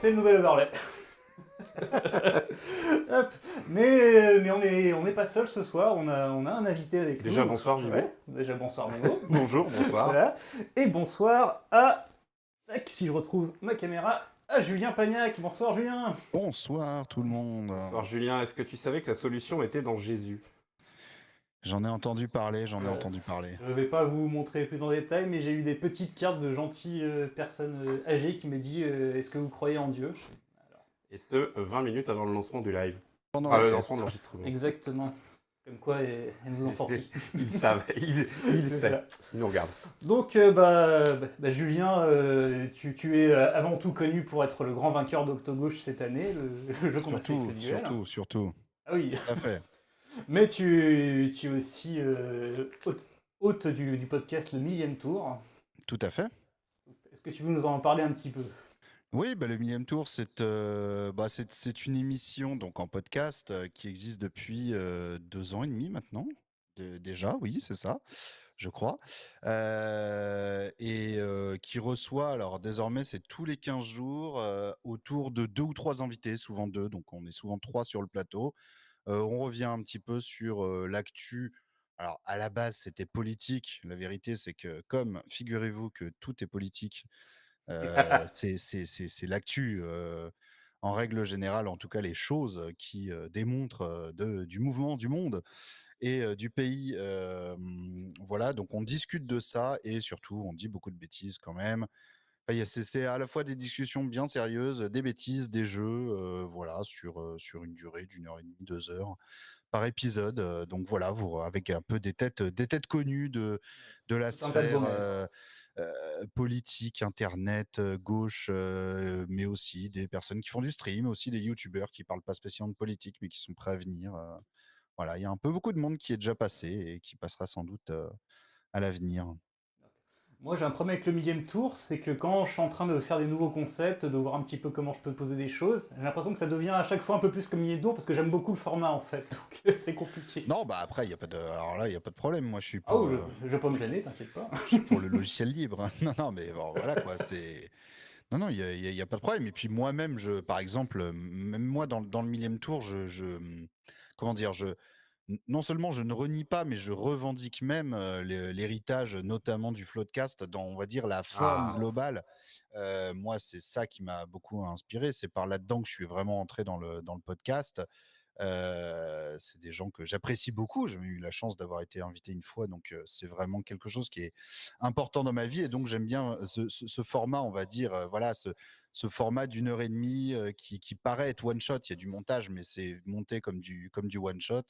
c'est le nouvel overlay. Hop. Mais on n'est pas seul ce soir, on a un invité avec Déjà, nous. bonsoir, Gibo. Ouais, déjà bonsoir Mémo. Bonjour, bonsoir. Voilà. Et bonsoir à, si je retrouve ma caméra, à Julien Pagnac. Bonsoir Julien. Bonsoir tout le monde. Alors, Julien, est-ce que tu savais que la solution était dans Jésus? J'en ai entendu parler, Je ne vais pas vous montrer plus en détail, mais j'ai eu des petites cartes de gentilles personnes âgées qui me disent est-ce que vous croyez en Dieu? Alors, Et ce, 20 minutes avant le lancement du live. Pendant Enfin, la le test. lancement de l'enregistrement. exactement. Comme quoi, elles nous ont sorti. Ils savent, il C'est sait. ça. Il nous regarde. Donc, Julien, tu es avant tout connu pour être le grand vainqueur d'Octogauche cette année, le jeu qu'on a fait avec le duel. Surtout. Ah oui, Tout à fait. mais tu es aussi hôte du podcast Le Millième Tour. Tout à fait. Est-ce que tu veux nous en parler un petit peu? Oui, le millième tour, c'est une émission donc en podcast qui existe depuis 2 ans et demi maintenant. Déjà, oui, c'est ça, je crois. Et qui reçoit, alors désormais, c'est tous les 15 jours autour de 2 ou 3 invités, souvent 2, donc on est souvent 3 sur le plateau. On revient un petit peu sur l'actu. Alors, à la base, c'était politique. La vérité, c'est que, comme figurez-vous que tout est politique, c'est l'actu. En règle générale, en tout cas, les choses qui démontrent du mouvement du monde et du pays. Voilà, donc on discute de ça et surtout, on dit beaucoup de bêtises quand même. Enfin, c'est à la fois des discussions bien sérieuses, des bêtises, des jeux, voilà, sur une durée d'1 heure et demie, 2 heures par épisode. Donc voilà, avec un peu des têtes connues de la Tout un tas de beaux sphère mails. politique, internet, gauche, mais aussi des personnes qui font du stream, aussi des youtubeurs qui parlent pas spécialement de politique, mais qui sont prêts à venir. Voilà, il y a un peu beaucoup de monde qui est déjà passé et qui passera sans doute à l'avenir. Moi, j'ai un problème avec le millième tour, c'est que quand je suis en train de faire des nouveaux concepts, de voir un petit peu comment je peux poser des choses, j'ai l'impression que ça devient à chaque fois un peu plus comme millième tour parce que j'aime beaucoup le format en fait, donc c'est compliqué. Non, bah après, alors là, il y a pas de problème. Moi, je suis Ah oh, pour, je vais pas me gêner, t'inquiète pas. je suis pour le logiciel libre. Hein. Non, non, mais bon, voilà quoi. Non, il y a pas de problème. Et puis moi-même, par exemple, même moi, dans le millième tour, comment dire, non seulement je ne renie pas, mais je revendique même l'héritage, notamment du Floodcast, dans, on va dire, la forme Ah, globale. Moi, c'est ça qui m'a beaucoup inspiré. C'est par là-dedans que je suis vraiment entré dans le podcast. C'est des gens que j'apprécie beaucoup. J'ai eu la chance d'avoir été invité une fois, donc c'est vraiment quelque chose qui est important dans ma vie. Et donc j'aime bien ce format, on va dire, voilà, ce format d'1 heure et demie qui paraît être one shot. Il y a du montage, mais c'est monté comme du one shot.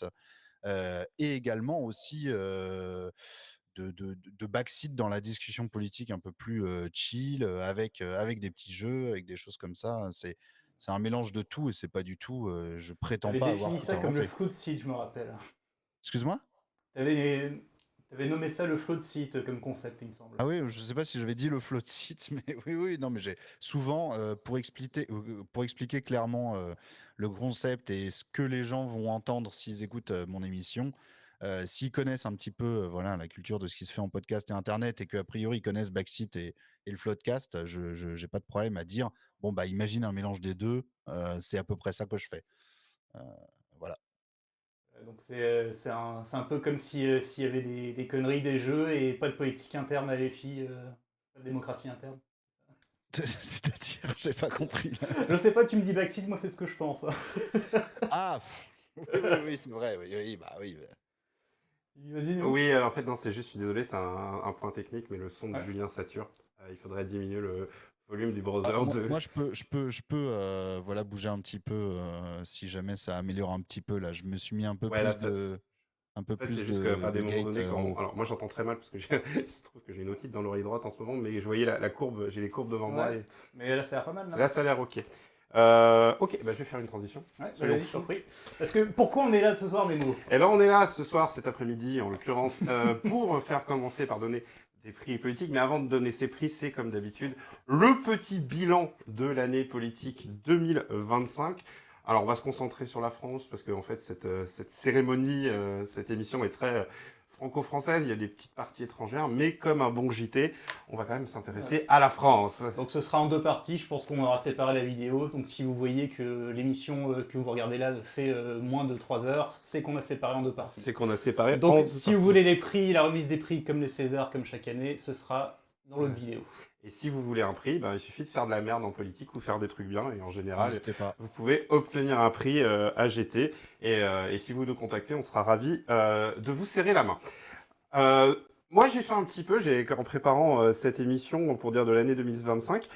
Et également aussi de backseat dans la discussion politique un peu plus chill, avec des petits jeux, avec des choses comme ça. C'est un mélange de tout et c'est pas du tout. Je prétends T'avais pas avoir défini tout ça comme le inventé. float seat, je me rappelle. Excuse-moi. T'avais nommé ça le float seat comme concept, il me semble. Ah oui, je sais pas si j'avais dit le float seat, mais oui, non, mais j'ai souvent pour expliquer clairement le concept et ce que les gens vont entendre s'ils écoutent mon émission. S'ils connaissent un petit peu voilà, la culture de ce qui se fait en podcast et internet et qu'a priori ils connaissent Backseat et le Floodcast, je j'ai pas de problème à dire bon bah imagine un mélange des deux, c'est à peu près ça que je fais. Euh, voilà. Donc c'est un peu comme si, s'il y avait des conneries, des jeux et pas de politique interne à l'EFI, pas de démocratie interne. C'est-à-dire, j'ai pas compris là. Je sais pas, tu me dis backseat, moi c'est ce que je pense. Ah oui, c'est vrai, oui, bah oui. Vas-y, Néo. oui, en fait, non, c'est juste, je suis désolé, c'est un point technique, mais le son de Ouais. Julien sature. Il faudrait diminuer le volume du browser Moi, de. moi, je peux voilà, bouger un petit peu si jamais ça améliore un petit peu. Là, je me suis mis un peu Ouais, là, plus de, un peu en fait, c'est plus juste qu'à de des moments gate donnés, en haut. Alors, moi, j'entends très mal parce que il se trouve que j'ai une otite dans l'oreille droite en ce moment, mais je voyais la courbe, j'ai les courbes devant moi Ouais. et Mais là ça a l'air pas mal, là. là, ça a l'air ok. Ok, bah, je vais faire une transition. Ouais, Soyons vas-y, je fous. t'en prie. Parce que pourquoi on est là ce soir, Nemo? Eh ben, on est là ce soir, cet après-midi, en l'occurrence, pour faire commencer par donner des prix politiques. Mais avant de donner ces prix, c'est comme d'habitude le petit bilan de l'année politique 2025. Alors, on va se concentrer sur la France parce que, en fait, cette cérémonie, cette émission est très franco-française, il y a des petites parties étrangères, mais comme un bon JT, on va quand même s'intéresser à la France. Donc ce sera en 2 parties, je pense qu'on aura séparé la vidéo. Donc si vous voyez que l'émission que vous regardez là fait moins de 3 heures, c'est qu'on a séparé en 2 parties. C'est qu'on a séparé en Donc deux si vous parties. voulez les prix, la remise des prix comme les Césars, comme chaque année, ce sera dans l'autre vidéo. Et si vous voulez un prix, il suffit de faire de la merde en politique ou faire des trucs bien. Et en général, N'hésitez pas. vous pouvez obtenir un prix AGT. Et si vous nous contactez, on sera ravis de vous serrer la main. Moi, j'ai fait un petit peu, en préparant cette émission pour dire de l'année 2025.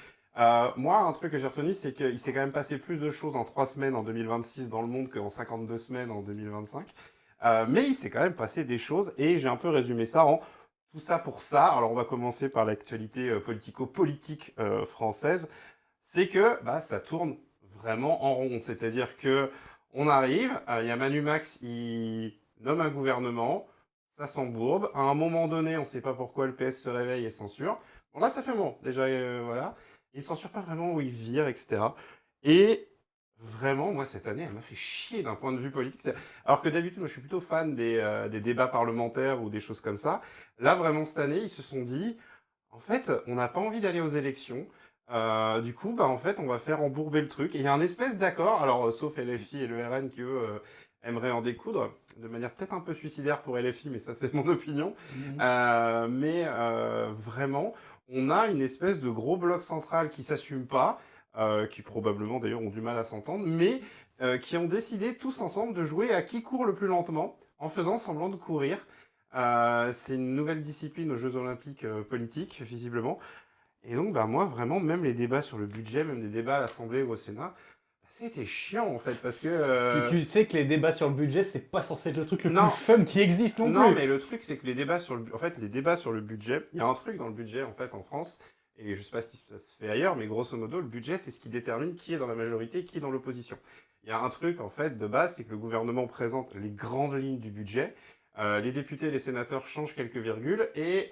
Moi, un truc que j'ai retenu, c'est qu'il s'est quand même passé plus de choses en 3 semaines en 2026 dans le monde qu'en 52 semaines en 2025. Mais il s'est quand même passé des choses et j'ai un peu résumé ça en tout ça pour ça. Alors, on va commencer par l'actualité politico-politique française. C'est que ça tourne vraiment en rond. C'est-à-dire que on arrive, il y a Manu Max, il nomme un gouvernement, ça s'embourbe. À un moment donné, on ne sait pas pourquoi le PS se réveille et censure. Bon, là, ça fait bon. Déjà, voilà. Il censure pas vraiment où il vire, etc. Et vraiment, moi, cette année, elle m'a fait chier d'un point de vue politique. Alors que d'habitude, moi, je suis plutôt fan des débats parlementaires ou des choses comme ça. Là, vraiment, cette année, ils se sont dit, en fait, on n'a pas envie d'aller aux élections. Du coup, en fait, on va faire embourber le truc. Et il y a un espèce d'accord, alors sauf LFI et le RN qui, eux, aimeraient en découdre, de manière peut-être un peu suicidaire pour LFI, mais ça, c'est mon opinion. Mais vraiment, on a une espèce de gros bloc central qui s'assume pas, qui probablement d'ailleurs ont du mal à s'entendre, mais qui ont décidé tous ensemble de jouer à qui court le plus lentement, en faisant semblant de courir. C'est une nouvelle discipline aux Jeux Olympiques politiques, visiblement. Et donc, moi, vraiment, même les débats sur le budget, même des débats à l'Assemblée ou au Sénat, c'était chiant, en fait, parce que... Tu sais que les débats sur le budget, c'est pas censé être le truc le Non. plus fun qui existe non Non, plus. mais le truc, c'est que les débats sur le budget, il y a un truc dans le budget, en fait, en France, et je sais pas si ça se fait ailleurs, mais grosso modo, le budget, c'est ce qui détermine qui est dans la majorité et qui est dans l'opposition. Il y a un truc, en fait, de base, c'est que le gouvernement présente les grandes lignes du budget, les députés et les sénateurs changent quelques virgules, et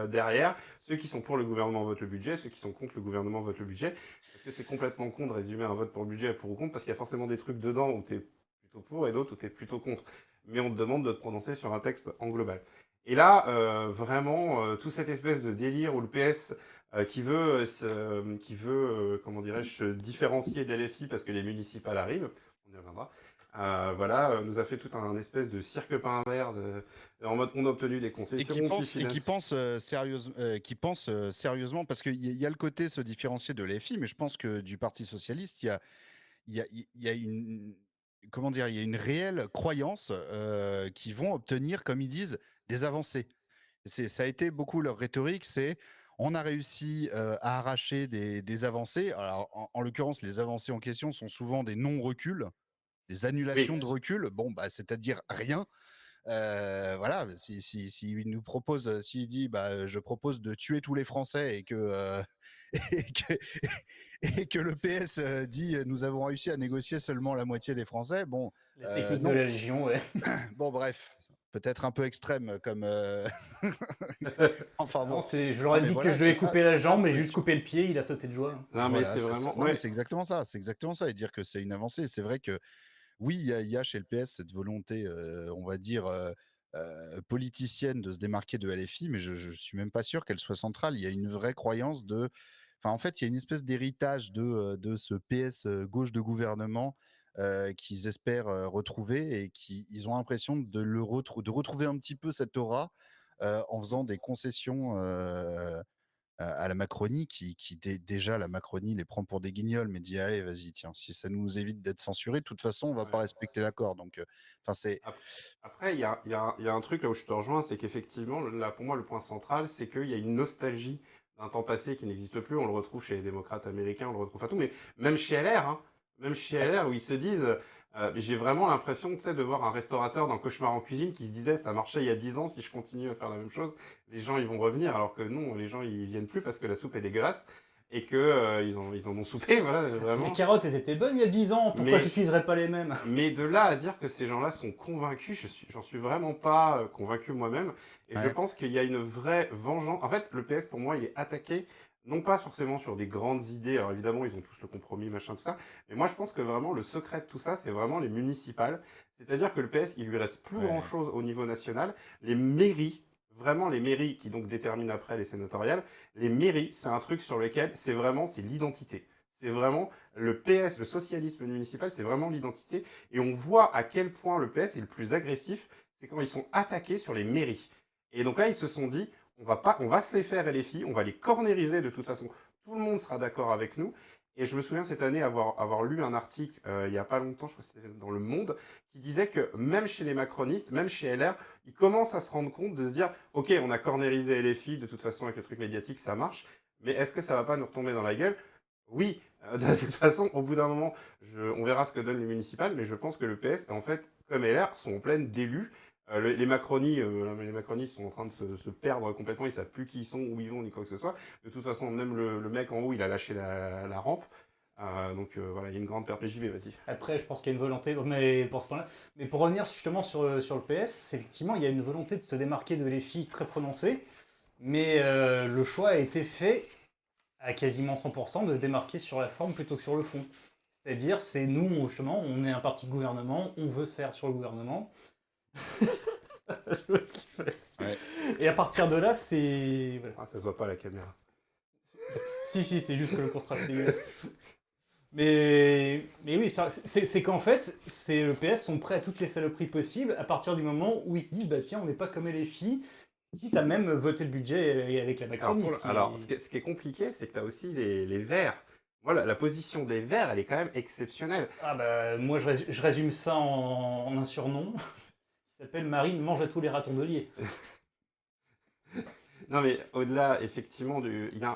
derrière, ceux qui sont pour le gouvernement votent le budget, ceux qui sont contre le gouvernement votent le budget, parce que c'est complètement con de résumer un vote pour le budget pour ou contre, parce qu'il y a forcément des trucs dedans où t'es plutôt pour et d'autres où t'es plutôt contre. Mais on te demande de te prononcer sur un texte en global. Et là, vraiment, tout cette espèce de délire où le PS qui veut, comment dirais-je, se différencier d'LFI parce que les municipales arrivent, on y reviendra, nous a fait tout un espèce de cirque pain vert en mode on a obtenu des concessions. Qui pense sérieusement, parce qu'il y a le côté se différencier de l'FI, mais je pense que du Parti Socialiste, il y a une, comment dire, il y a une réelle croyance qu'ils vont obtenir, comme ils disent, des avancées. Ça a été beaucoup leur rhétorique, c'est on a réussi à arracher des avancées. Alors, en l'occurrence, les avancées en question sont souvent des non-reculs, des annulations de recul. Bon, c'est-à-dire rien. Voilà, s'il nous propose, s'il dit, je propose de tuer tous les Français et que et que, et que le PS dit, nous avons réussi à négocier seulement la moitié des Français. Bon, Les techniques de non. la Légion, ouais. Bon, bref, peut-être un peu extrême comme. Enfin bon. Non, je leur ai dit que je devais couper la jambe, mais juste couper le pied, il a sauté de joie. Non, mais c'est vraiment. Ouais, c'est exactement ça. C'est exactement ça. Et dire que c'est une avancée. C'est vrai que oui, il y a chez le PS cette volonté, on va dire, politicienne de se démarquer de LFI, mais je suis même pas sûr qu'elle soit centrale. Il y a une vraie croyance de. Enfin, en fait, il y a une espèce d'héritage de ce PS gauche de gouvernement qu'ils espèrent retrouver et ils ont l'impression de retrouver un petit peu cette aura en faisant des concessions à la Macronie, déjà la Macronie les prend pour des guignols, mais dit allez, vas-y, tiens, si ça nous évite d'être censurés, de toute façon, on va pas respecter l'accord. Donc, c'est. Après, il y a un truc là où je te rejoins, c'est qu'effectivement, là, pour moi, le point central, c'est qu'il y a une nostalgie d'un temps passé qui n'existe plus. On le retrouve chez les démocrates américains, on le retrouve partout, mais même chez LR, hein, même chez LR, où ils se disent, j'ai vraiment l'impression, tu sais, de voir un restaurateur dans Cauchemar en cuisine qui se disait, ça marchait il y a 10 ans, si je continue à faire la même chose, les gens, ils vont revenir, alors que non, les gens, ils viennent plus parce que la soupe est dégueulasse et que ils en ont soupé, voilà, vraiment. Les carottes, elles étaient bonnes il y a 10 ans, pourquoi tu n'utiliserais pas les mêmes? Mais de là à dire que ces gens-là sont convaincus, j'en suis vraiment pas convaincu moi-même. Et je pense qu'il y a une vraie vengeance. En fait, le PS, pour moi, il est attaqué non pas forcément sur des grandes idées, alors évidemment, ils ont tous le compromis, machin, tout ça, mais moi, je pense que vraiment, le secret de tout ça, c'est vraiment les municipales. C'est-à-dire que le PS, il lui reste plus Ouais. grand-chose au niveau national. Les mairies, vraiment les mairies qui donc déterminent après les sénatoriales, les mairies, c'est un truc sur lequel c'est l'identité. C'est vraiment le PS, le socialisme municipal, c'est vraiment l'identité. Et on voit à quel point le PS est le plus agressif, c'est quand ils sont attaqués sur les mairies. Et donc là, ils se sont dit, on va se les faire, LFI, on va les cornériser de toute façon. Tout le monde sera d'accord avec nous. Et je me souviens cette année avoir lu un article, il n'y a pas longtemps, je crois que c'était dans Le Monde, qui disait que même chez les macronistes, même chez LR, ils commencent à se rendre compte de se dire, ok, on a cornérisé LFI, de toute façon avec le truc médiatique, ça marche, mais est-ce que ça va pas nous retomber dans la gueule? Oui, de toute façon, au bout d'un moment, on verra ce que donnent les municipales, mais je pense que le PS, en fait, comme LR, sont en pleine d'élus. Les macronistes sont en train de se perdre complètement, ils savent plus qui ils sont, où ils vont, ni quoi que ce soit. De toute façon, même le mec en haut, il a lâché la rampe. Voilà, il y a une grande perte. Mais j'y vais, vas-y. Après, je pense qu'il y a une volonté, mais pour ce point-là. Mais pour revenir justement sur le PS, effectivement, il y a une volonté de se démarquer de l'EFI très prononcée, mais le choix a été fait à quasiment 100% de se démarquer sur la forme plutôt que sur le fond. C'est-à-dire, c'est nous, justement, on est un parti de gouvernement, on veut se faire sur le gouvernement. Je vois ce qu'il fait. Ouais. Et à partir de là, c'est. Voilà. Ah, ça se voit pas à la caméra. Si, c'est juste que le contraste est dégueulasse. Mais oui, c'est qu'en fait, le PS sont prêts à toutes les saloperies possibles à partir du moment où ils se disent, bah tiens, on n'est pas comme les filles, quitte à même voter le budget avec la Alors, Macronie. ce qui est compliqué, c'est que tu as aussi les Verts. Moi, la position des Verts, elle est quand même exceptionnelle. Ah bah, moi, je résume ça en un surnom qui s'appelle Marine mange à tous les ratons de lier. Non, mais au-delà, effectivement,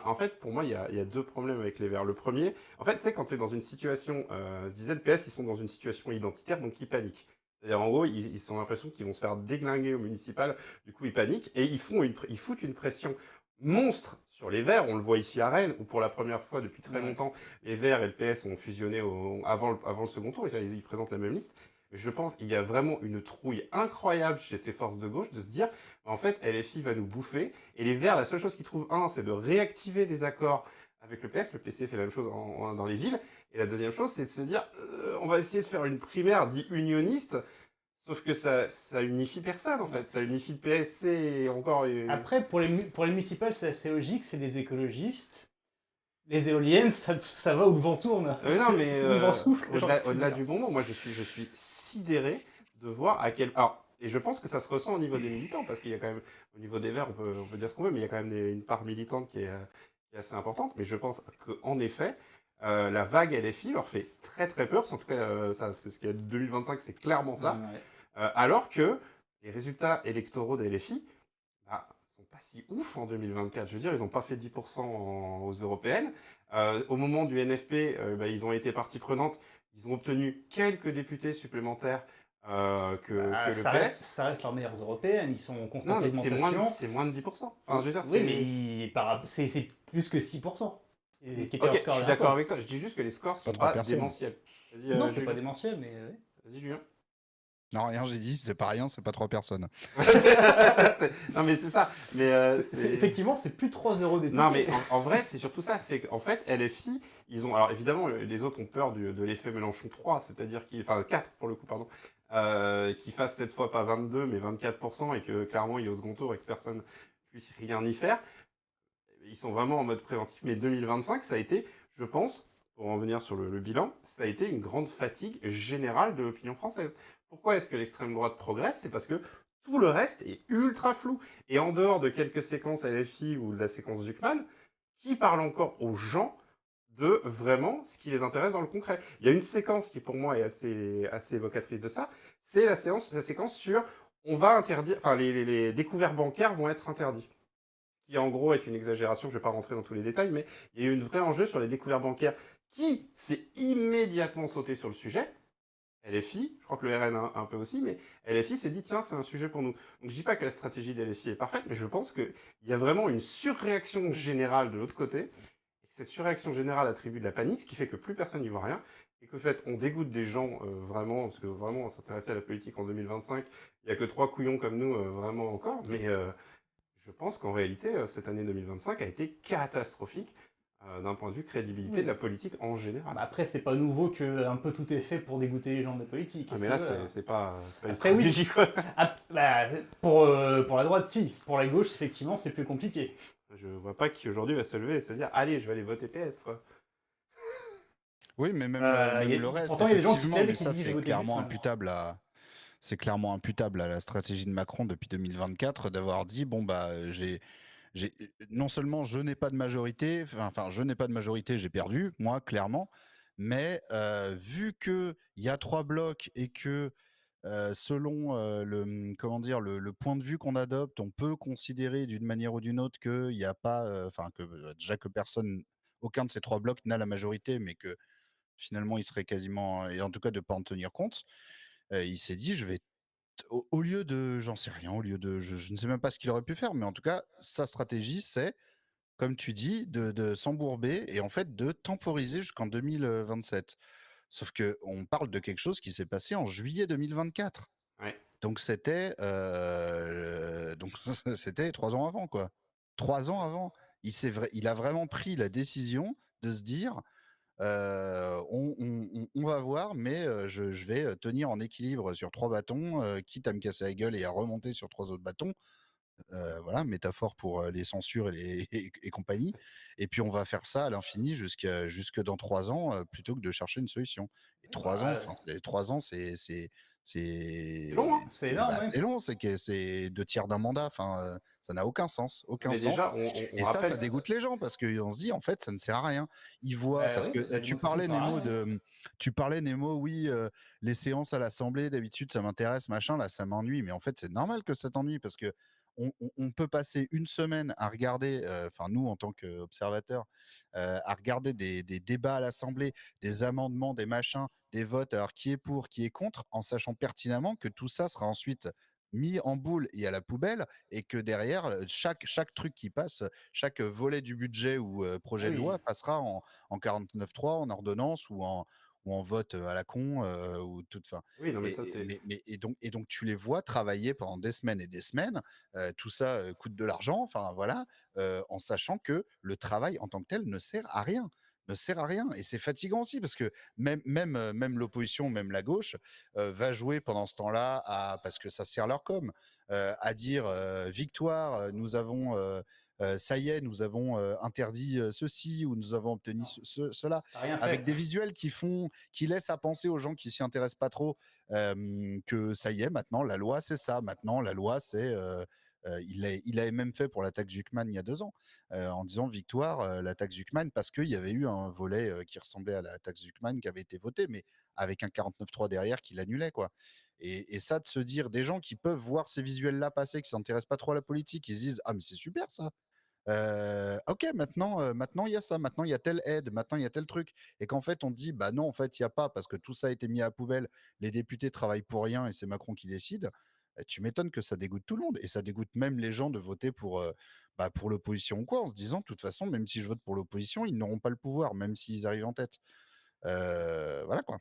en fait, pour moi, il y a deux problèmes avec les Verts. Le premier, en fait, tu sais, quand tu es dans une situation, je disais, le PS, ils sont dans une situation identitaire, donc ils paniquent. C'est-à-dire, en gros, ils ont l'impression qu'ils vont se faire déglinguer au municipal, du coup, ils paniquent, et ils foutent une pression monstre sur les Verts. On le voit ici à Rennes, où pour la première fois depuis très Ouais. longtemps, les Verts et le PS ont fusionné avant le second tour, ils présentent la même liste. Je pense qu'il y a vraiment une trouille incroyable chez ces forces de gauche de se dire, en fait, LFI va nous bouffer. Et les Verts, la seule chose qu'ils trouvent, c'est de réactiver des accords avec le PS. Le PC fait la même chose dans les villes. Et la deuxième chose, c'est de se dire, on va essayer de faire une primaire dit unioniste. Sauf que ça unifie personne, en fait. Ça unifie le PSC et encore... Après, pour les municipales, c'est assez logique, c'est des écologistes. Les éoliennes, ça va où le vent tourne. non, mais Où le vent souffle. au-delà du bonbon, moi, je suis sidéré de voir à quel... Alors, et je pense que ça se ressent au niveau des militants, parce qu'il y a quand même, au niveau des Verts, on peut dire ce qu'on veut, mais il y a quand même une part militante qui est assez importante. Mais je pense qu'en effet, la vague LFI leur fait très très peur. En tout cas, ce qu'il y a 2025, c'est clairement ça. Ouais. Alors que les résultats électoraux des LFI sont pas si ouf en 2024. Je veux dire, ils n'ont pas fait 10% aux européennes. Au moment du NFP, ils ont été partie prenante. Ils ont obtenu quelques députés supplémentaires que le PS. Ça reste leurs meilleures européennes, ils sont en Non, constante mais augmentation. c'est moins de 10%. Enfin, je veux dire, Oui, mais c'est plus que 6%. Qui était Ok, leur je score suis la dernière d'accord fois. avec toi. Je dis juste que les scores sont trois pas personnes. démentiels. Vas-y, Non, c'est Julien. pas démentiel, mais. Vas-y, Julien. Non, rien, j'ai dit, c'est pas rien, c'est pas 3 personnes. Non, mais c'est ça. Mais Effectivement, c'est plus 3 euros députés. non, mais en vrai, c'est surtout ça. C'est qu'en fait, LFI, ils ont. Alors évidemment, les autres ont peur de l'effet Mélenchon 3, c'est-à-dire enfin 4 pour le coup, pardon, qu'ils fassent cette fois pas 22 mais 24% et que clairement il est au second tour et que personne puisse rien y faire. Ils sont vraiment en mode préventif. Mais 2025, ça a été, je pense, pour en venir sur le bilan, ça a été une grande fatigue générale de l'opinion française. Pourquoi est-ce que l'extrême droite progresse? C'est parce que tout le reste est ultra flou. Et en dehors de quelques séquences LFI ou de la séquence Zuckman, qui parle encore aux gens de vraiment ce qui les intéresse dans le concret? Il y a une séquence qui pour moi est assez évocatrice de ça, c'est la séquence sur on va interdire, enfin les découvertes bancaires vont être interdits. Qui en gros est une exagération, je ne vais pas rentrer dans tous les détails, mais il y a eu un vrai enjeu sur les découvertes bancaires qui s'est immédiatement sauté sur le sujet. LFI, je crois que le RN un peu aussi, mais LFI s'est dit tiens, c'est un sujet pour nous. Donc je dis pas que la stratégie d'LFI est parfaite, mais je pense qu'il y a vraiment une surréaction générale de l'autre côté, et que cette surréaction générale attribue de la panique, ce qui fait que plus personne n'y voit rien, et qu'en fait on dégoûte des gens vraiment, parce que vraiment on s'intéressait à la politique en 2025, il n'y a que 3 couillons comme nous vraiment encore, mais Je pense qu'en réalité, cette année 2025 a été catastrophique d'un point de vue crédibilité de la politique en général. Bah après, c'est pas nouveau que un peu tout est fait pour dégoûter les gens de la politique. Ah, à ce mais là, niveau-là. c'est pas une Après, oui. stratégie, quoi. Bah, pour la droite, si. Pour la gauche, effectivement, c'est plus compliqué. Je vois pas qui aujourd'hui va se lever et se dire allez, je vais aller voter PS, quoi. Oui, mais même, le reste, Pourtant, il y a des gens qui se effectivement, lèvent et mais qui ça, disent je vais c'est voter but clairement finalement. imputable à, c'est clairement imputable à la stratégie de Macron depuis 2024 d'avoir dit bon bah non seulement je n'ai pas de majorité, enfin je n'ai pas de majorité, j'ai perdu moi clairement, mais vu que il y a trois blocs et que selon comment dire le point de vue qu'on adopte, on peut considérer d'une manière ou d'une autre qu'il n'y a pas, enfin que déjà que personne, aucun de ces trois blocs n'a la majorité, mais que finalement il serait quasiment, et en tout cas de pas en tenir compte. Il s'est dit je vais au lieu de, j'en sais rien, au lieu de, je ne sais même pas ce qu'il aurait pu faire, mais en tout cas, sa stratégie, c'est, comme tu dis, de s'embourber et en fait de temporiser jusqu'en 2027. Sauf que on parle de quelque chose qui s'est passé en juillet 2024. Ouais. Donc c'était, c'était 3 ans avant, quoi. 3 ans avant. Il a vraiment pris la décision de se dire, on va voir, mais je vais tenir en équilibre sur trois bâtons, quitte à me casser la gueule et à remonter sur trois autres bâtons. Voilà, métaphore pour les censures et compagnie. Et puis on va faire ça à l'infini jusque dans 3 ans, plutôt que de chercher une solution. Et 3 ans, Bah, enfin, 3 ans, C'est long, hein. c'est énorme, bah, ouais. c'est long, c'est 2 tiers d'un mandat. Enfin, ça n'a aucun sens, aucun Mais sens. déjà, on Et ça rappelle. dégoûte les gens parce qu'on se dit, en fait, ça ne sert à rien. Ils voient, Bah parce oui, que parce que la démocratie ne sert à rien. Hein. Tu parlais, Nemo, oui, les séances à l'Assemblée, d'habitude, ça m'intéresse, machin, là, ça m'ennuie. Mais en fait, c'est normal que ça t'ennuie parce que on peut passer une semaine à regarder, enfin, nous, en tant qu'observateurs, à regarder des débats à l'Assemblée, des amendements, des machins, des votes, alors qui est pour, qui est contre, en sachant pertinemment que tout ça sera ensuite mis en boule et à la poubelle, et que derrière, chaque truc qui passe, chaque volet du budget ou Ah projet de oui. loi passera en 49.3, en ordonnance ou en vote à la con, ou toute fin. Oui, non, mais ça, c'est. Et donc tu les vois travailler pendant des semaines et des semaines, tout ça coûte de l'argent, enfin voilà, en sachant que le travail en tant que tel ne sert à rien. Ne sert à rien, et c'est fatigant aussi parce que même l'opposition, même la gauche, va jouer pendant ce temps-là parce que ça sert leur com, à dire victoire, nous avons ça y est, nous avons interdit ceci, ou nous avons obtenu Non, cela, t'as rien avec fait. des visuels qui laissent à penser aux gens qui s'y intéressent pas trop, que ça y est, maintenant la loi c'est ça, maintenant la loi c'est il l'avait même fait pour la taxe Zuckman il y a 2 ans, en disant victoire, la taxe Zuckman, parce qu'il y avait eu un volet qui ressemblait à la taxe Zuckman qui avait été voté, mais avec un 49.3 derrière qui l'annulait, quoi. Et ça, de se dire, des gens qui peuvent voir ces visuels-là passer, qui s'intéressent pas trop à la politique, ils se disent ah mais c'est super ça. Ok, maintenant il y a ça, maintenant il y a telle aide, maintenant il y a tel truc, et qu'en fait on dit bah non, en fait il y a pas, parce que tout ça a été mis à la poubelle, les députés travaillent pour rien et c'est Macron qui décide. Tu m'étonnes que ça dégoûte tout le monde, et ça dégoûte même les gens de voter pour l'opposition ou quoi, en se disant de toute façon, même si je vote pour l'opposition, ils n'auront pas le pouvoir, même s'ils arrivent en tête. Voilà quoi.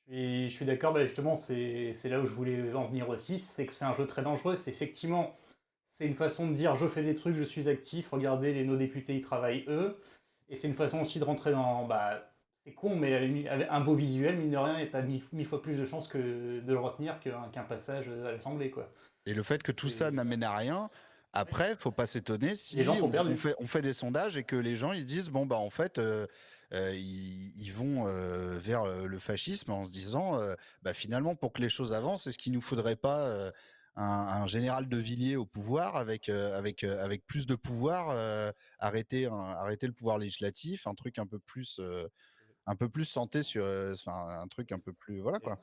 Je suis d'accord, bah justement, c'est là où je voulais en venir aussi, c'est que c'est un jeu très dangereux. C'est effectivement, c'est une façon de dire je fais des trucs, je suis actif, regardez, nos députés, ils travaillent eux. Et c'est une façon aussi de rentrer dans. Bah, c'est con, mais avec un beau visuel, mine de rien, et t'as mille fois plus de chances de le retenir qu'un passage à l'Assemblée, quoi. Et le fait que tout ça C'est. n'amène à rien, après, faut pas s'étonner Les gens si sont perdus. on fait des sondages et que les gens ils se disent bon bah en fait ils vont vers le fascisme, en se disant bah finalement, pour que les choses avancent, est-ce qu'il nous faudrait pas un général de Villiers au pouvoir, avec plus de pouvoir, arrêter le pouvoir législatif, un truc un peu plus santé sur, enfin un truc un peu plus, voilà quoi.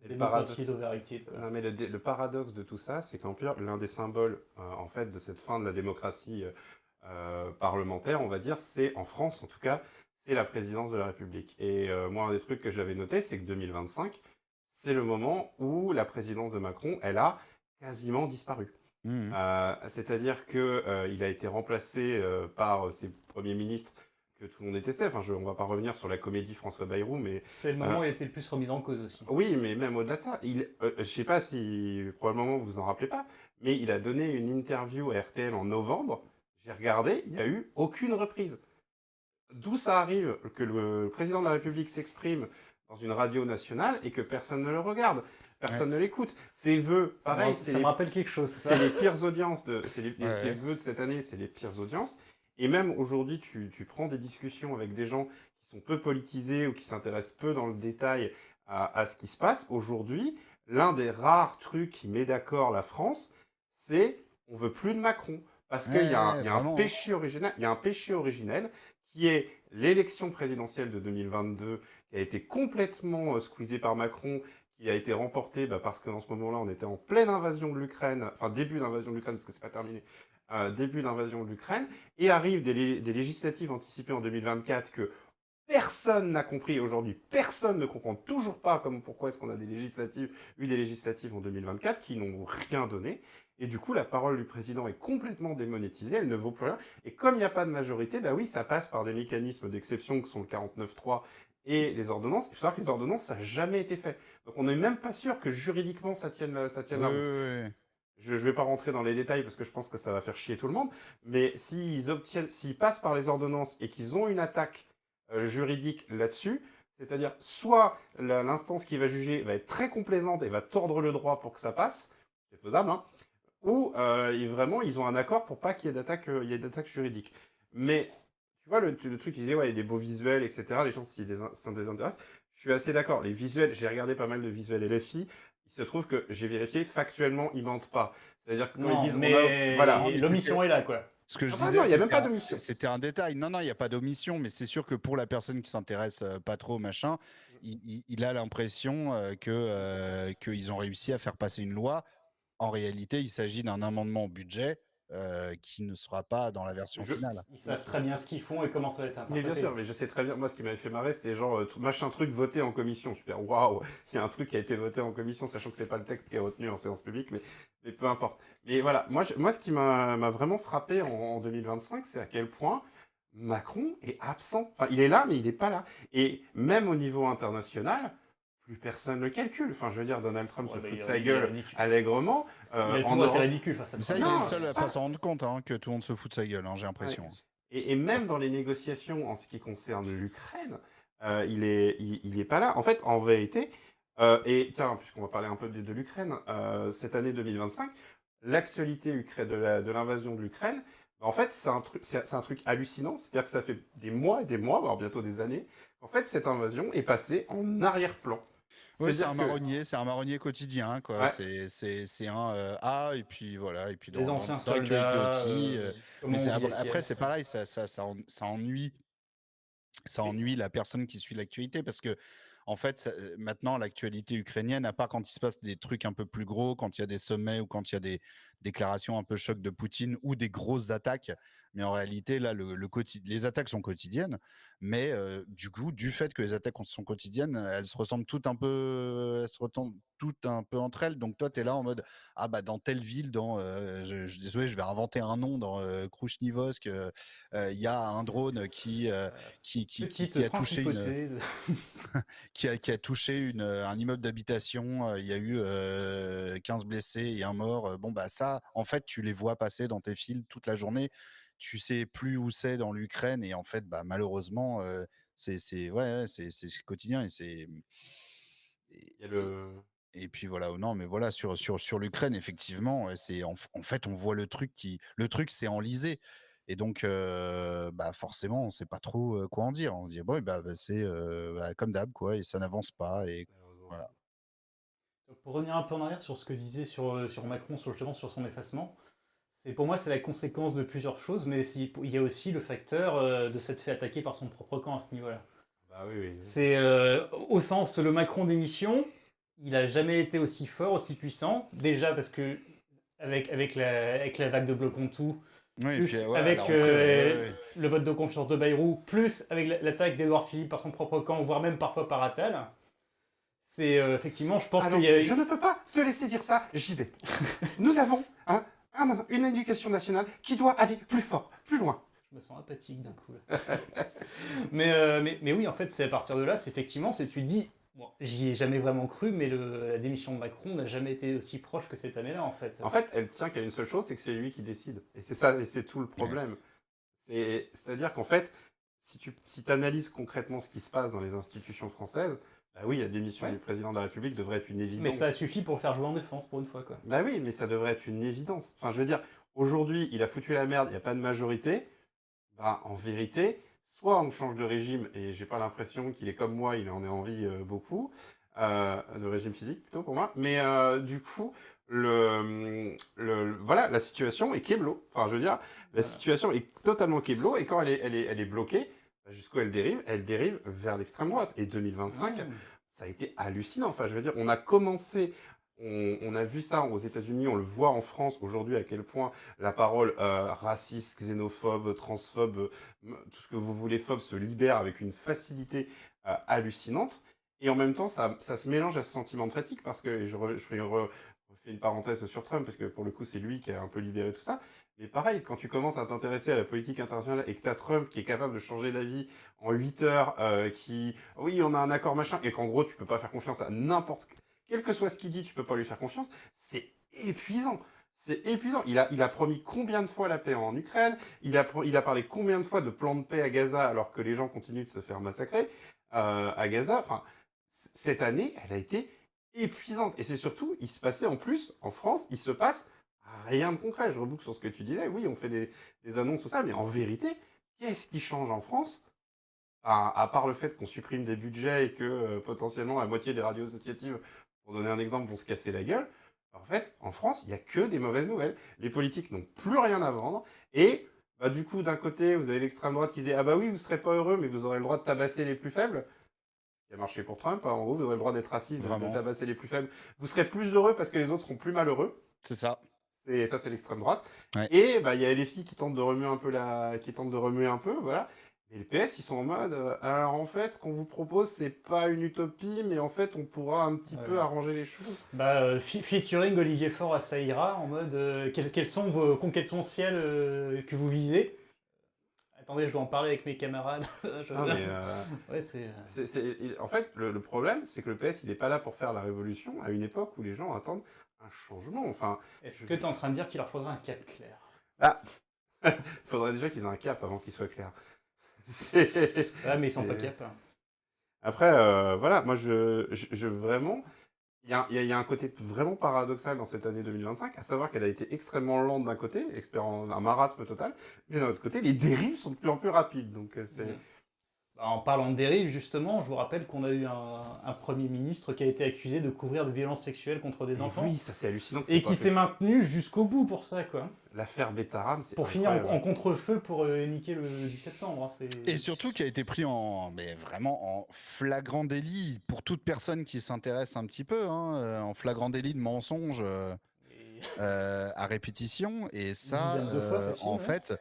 Et le Démocratie paradoxe. overrated, quoi. Non, mais le paradoxe de tout ça, c'est qu'en pire, l'un des symboles, en fait, de cette fin de la démocratie parlementaire, on va dire, c'est, en France en tout cas, c'est la présidence de la République. Et moi, un des trucs que j'avais noté, c'est que 2025, c'est le moment où la présidence de Macron, elle a quasiment disparu. Mmh. C'est-à-dire que il a été remplacé par ses premiers ministres que tout le monde détestait. Enfin, on va pas revenir sur la comédie François Bayrou, mais C'est le moment où il a été le plus remis en cause aussi. oui, mais même au-delà de ça, je sais pas si probablement vous vous en rappelez pas, mais il a donné une interview à RTL en novembre. J'ai regardé, il n'y a eu aucune reprise. D'où ça arrive que le président de la République s'exprime dans une radio nationale et que personne ne le regarde, personne ne l'écoute. Ses vœux, pareil, Ça me rappelle quelque chose, ça. c'est les pires audiences ses Ouais. vœux de cette année, c'est les pires audiences. Et même aujourd'hui, tu prends des discussions avec des gens qui sont peu politisés ou qui s'intéressent peu dans le détail à ce qui se passe. Aujourd'hui, l'un des rares trucs qui met d'accord la France, c'est on veut plus de Macron. Parce qu'il y a un vraiment. péché originel, il y a un péché originel qui est l'élection présidentielle de 2022 qui a été complètement squeezée par Macron, qui a été remportée parce que dans ce moment-là, on était en pleine invasion de l'Ukraine, enfin début d'invasion de l'Ukraine parce que c'est pas terminé, début d'invasion de l'Ukraine, et arrivent des législatives anticipées en 2024 que personne n'a compris aujourd'hui, personne ne comprend toujours pas pourquoi est-ce qu'on a eu des législatives en 2024 qui n'ont rien donné. Et du coup, la parole du président est complètement démonétisée, elle ne vaut plus rien. Et comme il n'y a pas de majorité, bah oui, ça passe par des mécanismes d'exception que sont le 49.3 et les ordonnances. Il faut savoir que les ordonnances, ça n'a jamais été fait. Donc on n'est même pas sûr que juridiquement ça tienne la route. Ouais. Je ne vais pas rentrer dans les détails parce que je pense que ça va faire chier tout le monde, mais s'ils passent par les ordonnances et qu'ils ont une attaque juridique là-dessus, c'est-à-dire soit l'instance qui va juger va être très complaisante et va tordre le droit pour que ça passe, c'est faisable, hein, ou vraiment ils ont un accord pour pas qu'il y ait d'attaque juridique. Mais tu vois, le truc, ils disaient, ouais, il y a des beaux visuels, etc. Les gens s'en désintéressent. Je suis assez d'accord. Les visuels, j'ai regardé pas mal de visuels LFI. Il se trouve que j'ai vérifié, factuellement, ils mentent pas. C'est-à-dire que quand Non, ils disent, mais voilà. l'omission est là, quoi. Ce que je Ah bah disais, non, il y a même c'était pas d'omission. c'était un détail. Non, non, il n'y a pas d'omission, mais c'est sûr que pour la personne qui s'intéresse pas trop, machin, il a l'impression qu'ils ont réussi à faire passer une loi. En réalité, il s'agit d'un amendement au budget qui ne sera pas dans la version Je, finale. Ils savent très bien ce qu'ils font et comment ça va être Mais bien interprété. sûr, mais je sais très bien, moi ce qui m'avait fait marrer, c'est genre machin truc voté en commission. Je suis là, waouh, il y a un truc qui a été voté en commission, sachant que c'est pas le texte qui est retenu en séance publique, mais peu importe. Mais voilà, moi ce qui m'a vraiment frappé en 2025, c'est à quel point Macron est absent. Enfin, il est là, mais il n'est pas là. Et même au niveau international, plus personne ne le calcule. Enfin, je veux dire, Donald Trump se fout de sa gueule allègrement. Il a En toujours été Europe- ridicule face à Mais ça, il Trump. est Non, le seul à pas- pas s'en rendre compte hein, que tout le monde se fout de sa gueule, hein, j'ai l'impression. Ouais. Et même dans les négociations en ce qui concerne l'Ukraine, il est pas là. En fait, en vérité, et tiens, puisqu'on va parler un peu de l'Ukraine, cette année 2025, l'actualité de l'invasion de l'Ukraine, en fait, c'est un truc hallucinant. C'est-à-dire que ça fait des mois et des mois, voire bientôt des années, en fait, cette invasion est passée en arrière-plan. Oui, c'est C'est-à-dire que- c'est un marronnier quotidien, quoi. Ouais. C'est un A, et puis voilà, et puis Les anciens dans l'actualité soldats, aussi. comment Mais on vit à après, Kiev. c'est pareil, ça ennuie la personne qui suit l'actualité parce que, en fait, maintenant, l'actualité ukrainienne, à part quand il se passe des trucs un peu plus gros, quand il y a des sommets ou quand il y a des déclarations un peu choc de Poutine ou des grosses attaques, mais en réalité, là, les attaques sont quotidiennes, mais du coup, du fait que les attaques sont quotidiennes, elles se ressemblent toutes un peu entre elles. Donc toi, tu es là en mode, ah bah dans telle ville, désolé, je vais inventer un nom, dans Krouchnivosk, il y a un drone qui Petite a touché principauté. qui a touché un immeuble d'habitation. Il y a eu 15 blessés et un mort. Bon, bah ça, en fait, tu les vois passer dans tes fils toute la journée. Tu sais plus où c'est dans l'Ukraine. Et en fait, bah, malheureusement, c'est quotidien. Il y a Et, le... et puis voilà, non, mais voilà, sur l'Ukraine, effectivement, en fait, on voit le truc s'est enlisé. Et donc, bah forcément, on sait pas trop quoi en dire. On dit, bon, c'est comme d'hab, quoi, et ça n'avance pas. Et voilà. Donc, pour revenir un peu en arrière sur ce que disait sur Macron, justement sur son effacement, pour moi c'est la conséquence de plusieurs choses, mais il y a aussi le facteur de s'être fait attaquer par son propre camp à ce niveau-là. Bah oui, oui. C'est au sens le Macron d'émission, il n'a jamais été aussi fort, aussi puissant. Déjà parce que avec la vague de bloquons tout, Oui, et plus puis, ouais, avec la rentrée, ouais. le vote de confiance de Bayrou, plus avec l'attaque d'Édouard Philippe par son propre camp, voire même parfois par Attal. C'est effectivement, je pense Alors, qu'il y a... je ne peux pas te laisser dire ça, JB. Nous avons une éducation nationale qui doit aller plus fort, plus loin. Je me sens apathique d'un coup. Là. mais oui, en fait, c'est à partir de là, c'est effectivement, c'est tu te dis, bon, j'y ai jamais vraiment cru, mais la démission de Macron n'a jamais été aussi proche que cette année-là, en fait. En fait, elle tient qu'à une seule chose, c'est que c'est lui qui décide. Et c'est ça, et c'est tout le Ouais. problème. C'est-à-dire qu'en fait, si tu analyses concrètement ce qui se passe dans les institutions françaises, bah oui, la démission Ouais. du président de la République devrait être une évidence. Mais ça suffit pour le faire jouer en défense, pour une fois, quoi. Bah oui, mais ça devrait être une évidence. Enfin, je veux dire, aujourd'hui, il a foutu la merde, il n'y a pas de majorité. Bah, en vérité, soit on change de régime, et j'ai pas l'impression qu'il est comme moi, il en a envie beaucoup, de régime physique plutôt pour moi, mais du coup, voilà, la situation est keblo. Enfin, je veux dire, la Voilà. situation est totalement keblo, et quand elle est bloquée, bah, jusqu'où elle dérive vers l'extrême droite. Et 2025, Ouais. ça a été hallucinant. Enfin, je veux dire, on a commencé, on a vu ça aux États-Unis, on le voit en France aujourd'hui à quel point la parole raciste, xénophobe, transphobe, tout ce que vous voulez phobe se libère avec une facilité hallucinante. Et en même temps, ça se mélange à ce sentiment de fatigue parce que je refais une parenthèse sur Trump parce que pour le coup, c'est lui qui a un peu libéré tout ça. Mais pareil, quand tu commences à t'intéresser à la politique internationale et que tu as Trump qui est capable de changer d'avis en 8 heures, oui, on a un accord machin, et qu'en gros, tu peux pas faire confiance à n'importe quel que soit ce qu'il dit, tu peux pas lui faire confiance, c'est épuisant. C'est épuisant. Il a promis combien de fois la paix en Ukraine, il a parlé combien de fois de plan de paix à Gaza alors que les gens continuent de se faire massacrer à Gaza. Enfin, cette année, elle a été épuisante. Et c'est surtout, il se passait en plus, en France, il se passe rien de concret. Je reboucle sur ce que tu disais. Oui, on fait des annonces, tout ça, mais en vérité, qu'est-ce qui change en France à part le fait qu'on supprime des budgets et que potentiellement la moitié des radios associatives, pour donner un exemple, vont se casser la gueule. En fait, en France, il n'y a que des mauvaises nouvelles. Les politiques n'ont plus rien à vendre. Et bah, du coup, d'un côté, vous avez l'extrême droite qui disait ah bah oui, vous ne serez pas heureux, mais vous aurez le droit de tabasser les plus faibles. Ce qui a marché pour Trump. Hein. En gros, vous aurez le droit d'être raciste, de tabasser les plus faibles. Vous serez plus heureux parce que les autres seront plus malheureux. C'est ça. Et ça, c'est l'extrême droite. Ouais. Et bah, il y a les filles qui tentent de remuer un peu voilà. Et les PS, ils sont en mode, alors en fait, ce qu'on vous propose, c'est pas une utopie, mais en fait, on pourra un petit peu arranger les choses. Bah, featuring Olivier Faure à Saïra, en mode, quelles sont vos conquêtes sociales que vous visez? Attendez, je dois en parler avec mes camarades. Ouais, En fait, le problème, c'est que le PS, il n'est pas là pour faire la révolution à une époque où les gens attendent un changement. Enfin, est-ce que tu es en train de dire qu'il leur faudrait un cap clair? Ah, il faudrait déjà qu'ils aient un cap avant qu'il soit clair. Ah, mais ils sont pas cap. Après, voilà, moi, je vraiment... Il y a un côté vraiment paradoxal dans cette année 2025, à savoir qu'elle a été extrêmement lente d'un côté, un marasme total, mais d'un autre côté, les dérives sont de plus en plus rapides. Donc, c'est... En parlant de dérive, justement, je vous rappelle qu'on a eu un Premier ministre qui a été accusé de couvrir de violences sexuelles contre des enfants. Oui, ça c'est hallucinant. Et qui s'est maintenu jusqu'au bout pour ça, quoi. L'affaire Betaram, c'est pour finir en contre-feu pour niquer le 10 septembre. Hein, et surtout qui a été pris vraiment en flagrant délit pour toute personne qui s'intéresse un petit peu, hein, en flagrant délit de mensonge à répétition. Et ça, facile, en fait,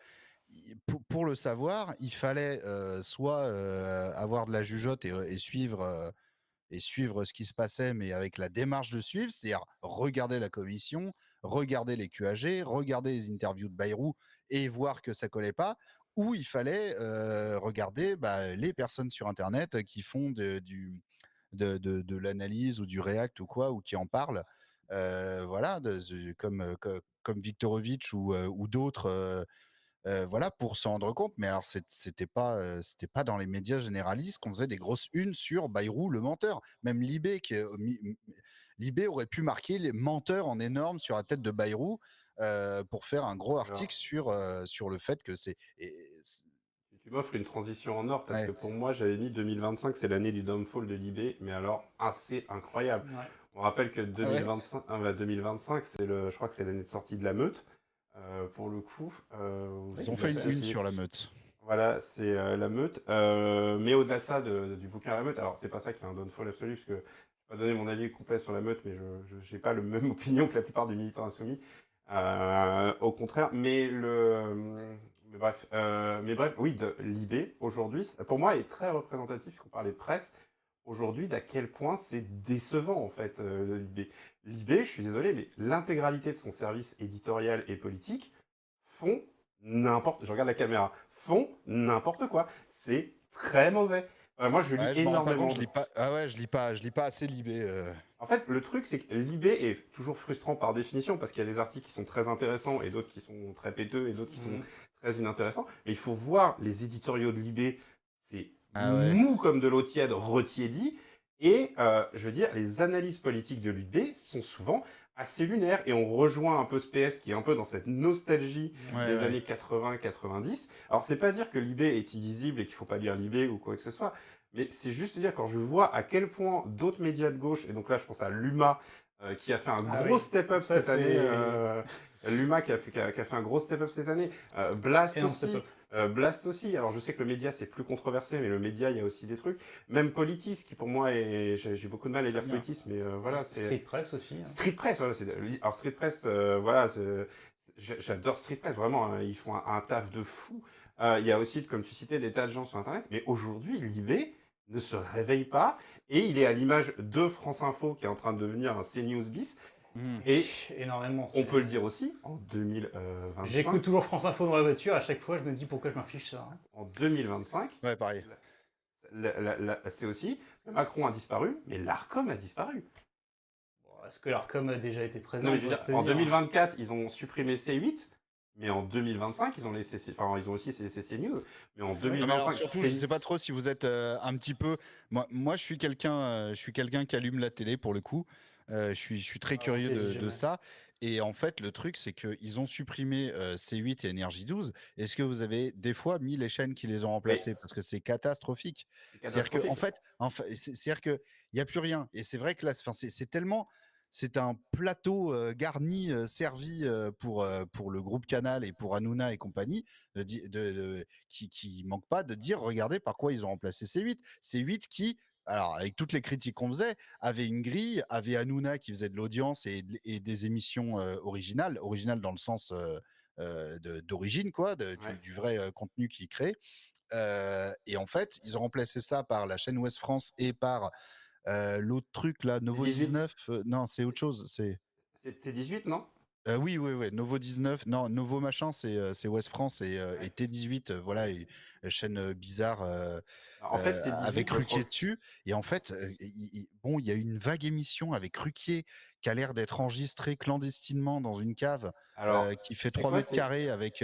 pour le savoir, il fallait soit avoir de la jugeote et suivre ce qui se passait, mais avec la démarche de suivre, c'est-à-dire regarder la commission, regarder les QAG, regarder les interviews de Bayrou et voir que ça collait pas, ou il fallait regarder les personnes sur Internet qui font de l'analyse ou du react ou quoi, ou qui en parlent, voilà, comme Viktorovitch ou d'autres. Voilà, pour s'en rendre compte, mais alors c'était pas dans les médias généralistes qu'on faisait des grosses unes sur Bayrou le menteur. Même Libé aurait pu marquer les menteurs en énorme sur la tête de Bayrou pour faire un gros article sur le fait que tu m'offres une transition en or parce que pour moi j'avais mis 2025, c'est l'année du downfall de Libé, mais alors assez incroyable. Ouais. On rappelle que 2025, je crois que c'est l'année de sortie de la Meute. Pour le coup, ils ont fait une sur la Meute. Voilà, c'est la Meute. Mais au-delà de ça, du bouquin La Meute, alors c'est pas ça qui est un downfall absolu, parce que je vais pas donner mon avis complet sur la Meute, mais je n'ai pas la même opinion que la plupart des militants insoumis. Au contraire, mais bref, oui, Libé aujourd'hui, pour moi, est très représentatif, qu'on parlait de presse. Aujourd'hui, d'à quel point c'est décevant, en fait, Libé. Libé, je suis désolé, mais l'intégralité de son service éditorial et politique font je regarde la caméra, font n'importe quoi. C'est très mauvais. Moi, je lis Ouais, je me rends pas énormément. compte, je lis pas. Ah ouais, je lis pas assez Libé. En fait, le truc, c'est que l'IB est toujours frustrant par définition, parce qu'il y a des articles qui sont très intéressants et d'autres qui sont très péteux et d'autres qui sont très inintéressants. Mais il faut voir les éditoriaux de l'IB, c'est Ah ouais. mou comme de l'eau tiède, retiédi. Et je veux dire, les analyses politiques de l'IB sont souvent assez lunaires. Et on rejoint un peu ce PS qui est un peu dans cette nostalgie Ouais, des ouais. années 80-90. Alors, c'est pas dire que l'IB est illisible et qu'il faut pas lire l'IB ou quoi que ce soit. Mais c'est juste dire, quand je vois à quel point d'autres médias de gauche, et donc là je pense à l'UMA, qui a fait un Ah gros oui, step-up ça cette année, c'est l'UMA qui a fait un gros step-up cette année, Blast énorme step aussi, up. Blast aussi, alors je sais que le média c'est plus controversé, mais le média il y a aussi des trucs, même Politis qui pour moi est, j'ai beaucoup de mal à Très lire bien. Politis, mais voilà, c'est Street Press aussi. Street Press, voilà, alors Street Press, voilà, j'adore Street Press, vraiment, hein, ils font un taf de fou. Il y a aussi, comme tu citais, des tas de gens sur Internet, mais aujourd'hui, l'IB ne se réveille pas, et il est à l'image de France Info, qui est en train de devenir un CNews bis, Mhm. et Énormément. on peut le dire aussi, en 2025, J'écoute toujours France Info dans la voiture, à chaque fois je me dis pourquoi je m'affiche ça. en 2025, Ouais, pareil. c'est aussi, Macron a disparu, mais l'ARCOM a disparu. Bon, est-ce que l'ARCOM a déjà été présent? Non, mais je veux J'ai dire, envie de en te dire. 2024, ils ont supprimé C8, mais en 2025, ils ont ils ont aussi laissé CNews, mais en Ouais. Non, mais alors 2025, surtout, je sais pas trop si vous êtes un petit peu. Moi, je suis quelqu'un qui allume la télé pour le coup. Je suis très Ah, curieux ok, de jamais. ça. Et en fait, le truc, c'est qu'ils ont supprimé C8 et Énergie 12. Est-ce que vous avez des fois mis les chaînes qui les ont oui, remplacées? Parce que c'est catastrophique. c'est C'est-à-dire que, catastrophique. c'est-à-dire que il y a plus rien. Et c'est vrai que là, enfin, c'est tellement. C'est un plateau garni, servi pour le groupe Canal et pour Hanouna et compagnie, qui manque pas de dire regardez par quoi ils ont remplacé C8. C8 qui, alors avec toutes les critiques qu'on faisait, avait une grille, avait Hanouna qui faisait de l'audience et des émissions originales dans le sens d'origine, quoi, Ouais. du vrai contenu qu'ils créent. Et en fait, ils ont remplacé ça par la chaîne Ouest France et par l'autre truc là, C'est Novo 18. 19, non, c'est autre chose. C'était 18, non? Oui, oui, oui, Novo 19, non, Novo machin, c'est Ouest France et Ouais. T18, voilà, chaîne bizarre En fait, avec T18, Ruquier dessus. Et en fait, bon, il y a une vague émission avec Ruquier qui a l'air d'être enregistrée clandestinement dans une cave alors, qui tu fait sais 3 quoi, mètres carrés avec,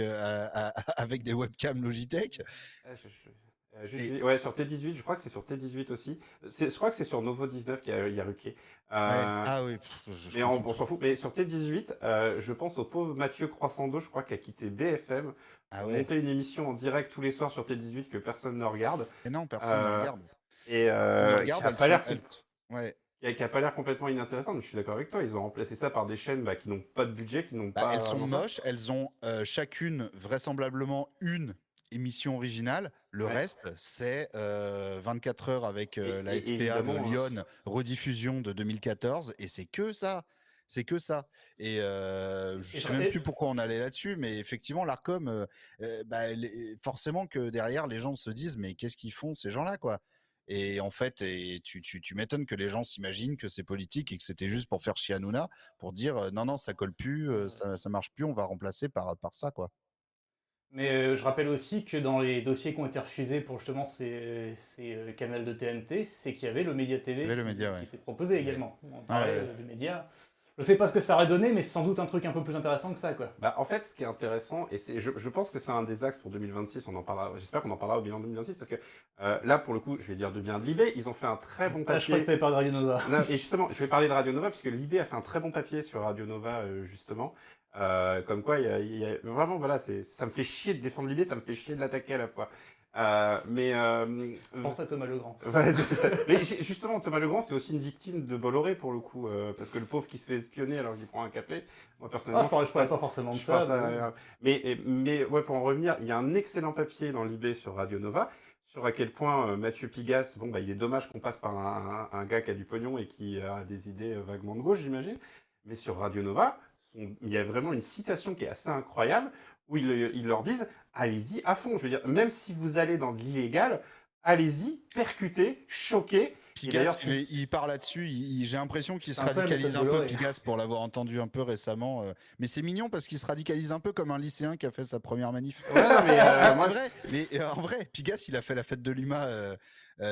avec des webcams Logitech. ah, juste, Et ouais, sur T18, je crois que c'est sur T18 aussi. Je crois que c'est sur Novo 19 qu'il y a Ruquier. ouais, Euh, ah oui, je mais confonds on tout. s'en fout. Mais sur T18, je pense au pauvre Mathieu Croissando, je crois, qui a quitté BFM Ah pour ouais, monter une émission en direct tous les soirs sur T18 que personne ne regarde. et non, personne ne Euh, regarde. et Personne ne qui regarde, a elles pas sont, l'air ouais. qui a pas l'air complètement inintéressante. Mais je suis d'accord avec toi, ils ont remplacé ça par des chaînes qui n'ont pas de budget, qui n'ont Bah, elles pas sont vraiment ça. moches, elles ont chacune vraisemblablement une émission originale. Le Ouais. reste, c'est 24 heures avec la Et SPA de évidemment, Lyon, rediffusion de 2014, et c'est que ça. C'est que ça. Et je Et, sais même plus pourquoi on allait là-dessus, mais effectivement, l'Arcom, bah, forcément que derrière, les gens se disent, mais qu'est-ce qu'ils font ces gens-là, quoi? Et en fait, tu m'étonnes que les gens s'imaginent que c'est politique et que c'était juste pour faire chier Hanouna, pour dire non, non, ça colle plus, ça marche plus, on va remplacer par ça, quoi. Mais je rappelle aussi que dans les dossiers qui ont été refusés pour justement ces canaux de TNT, c'est qu'il y avait le Média Il y TV avait le média, qui ouais. était proposé ouais. également. On Ouais, parlait ouais. de médias. Je sais pas ce que ça aurait donné, mais c'est sans doute un truc un peu plus intéressant que ça, quoi. Bah, en fait, ce qui est intéressant, et je pense que c'est un des axes pour 2026, on en parlera, j'espère qu'on en parlera au bilan 2026, parce que là, pour le coup, je vais dire de bien de Libé, ils ont fait un très bon Ah, je crois que papier. tu avais parlé de Radio Nova. Non, et justement, je vais parler de Radio Nova, puisque Libé a fait un très bon papier sur Radio Nova, justement. Comme quoi, vraiment, voilà, ça me fait chier de défendre Libé, ça me fait chier de l'attaquer à la fois. Mais Pense à Thomas Legrand. ouais, c'est ça. Mais justement, Thomas Legrand, c'est aussi une victime de Bolloré pour le coup, parce que le pauvre qui se fait espionner alors qu'il prend un café. Moi Ah, personnellement, je parlais pas forcément de je ça. pense Mais bon. mais ouais, pour en revenir, il y a un excellent papier dans l'IB sur Radio Nova sur à quel point Mathieu Pigasse, bon bah il est dommage qu'on passe par un gars qui a du pognon et qui a des idées vaguement de gauche, j'imagine. Mais sur Radio Nova, il y a vraiment une citation qui est assez incroyable où ils leur disent allez-y à fond. Je veux dire, même si vous allez dans l'illégal, allez-y, percutez, choquez. Pigasse, il part là-dessus. J'ai l'impression qu'il se C'est un peu la radicalise méthode un peu, Bolloré. Pigasse, pour l'avoir entendu un peu récemment. Mais c'est mignon parce qu'il se radicalise un peu comme un lycéen qui a fait sa première manif. Ouais, non, mais C'est moi, vrai. Mais en vrai, Pigasse, il a fait la fête de l'UMA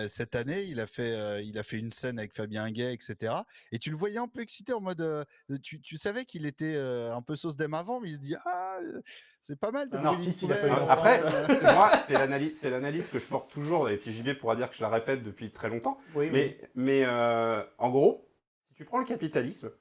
cette année. Il a fait une scène avec Fabien Gay, etc. Et tu le voyais un peu excité en mode. Tu savais qu'il était un peu sauce d'aime avant, mais il se dit c'est pas mal C'est de un brûler une artiste, il a pas eu poubelle. d'enfance. Après, moi, c'est l'analyse que je porte toujours, et puis JB pourra dire que je la répète depuis très longtemps. Oui, Mais en gros, si tu prends le capitalisme,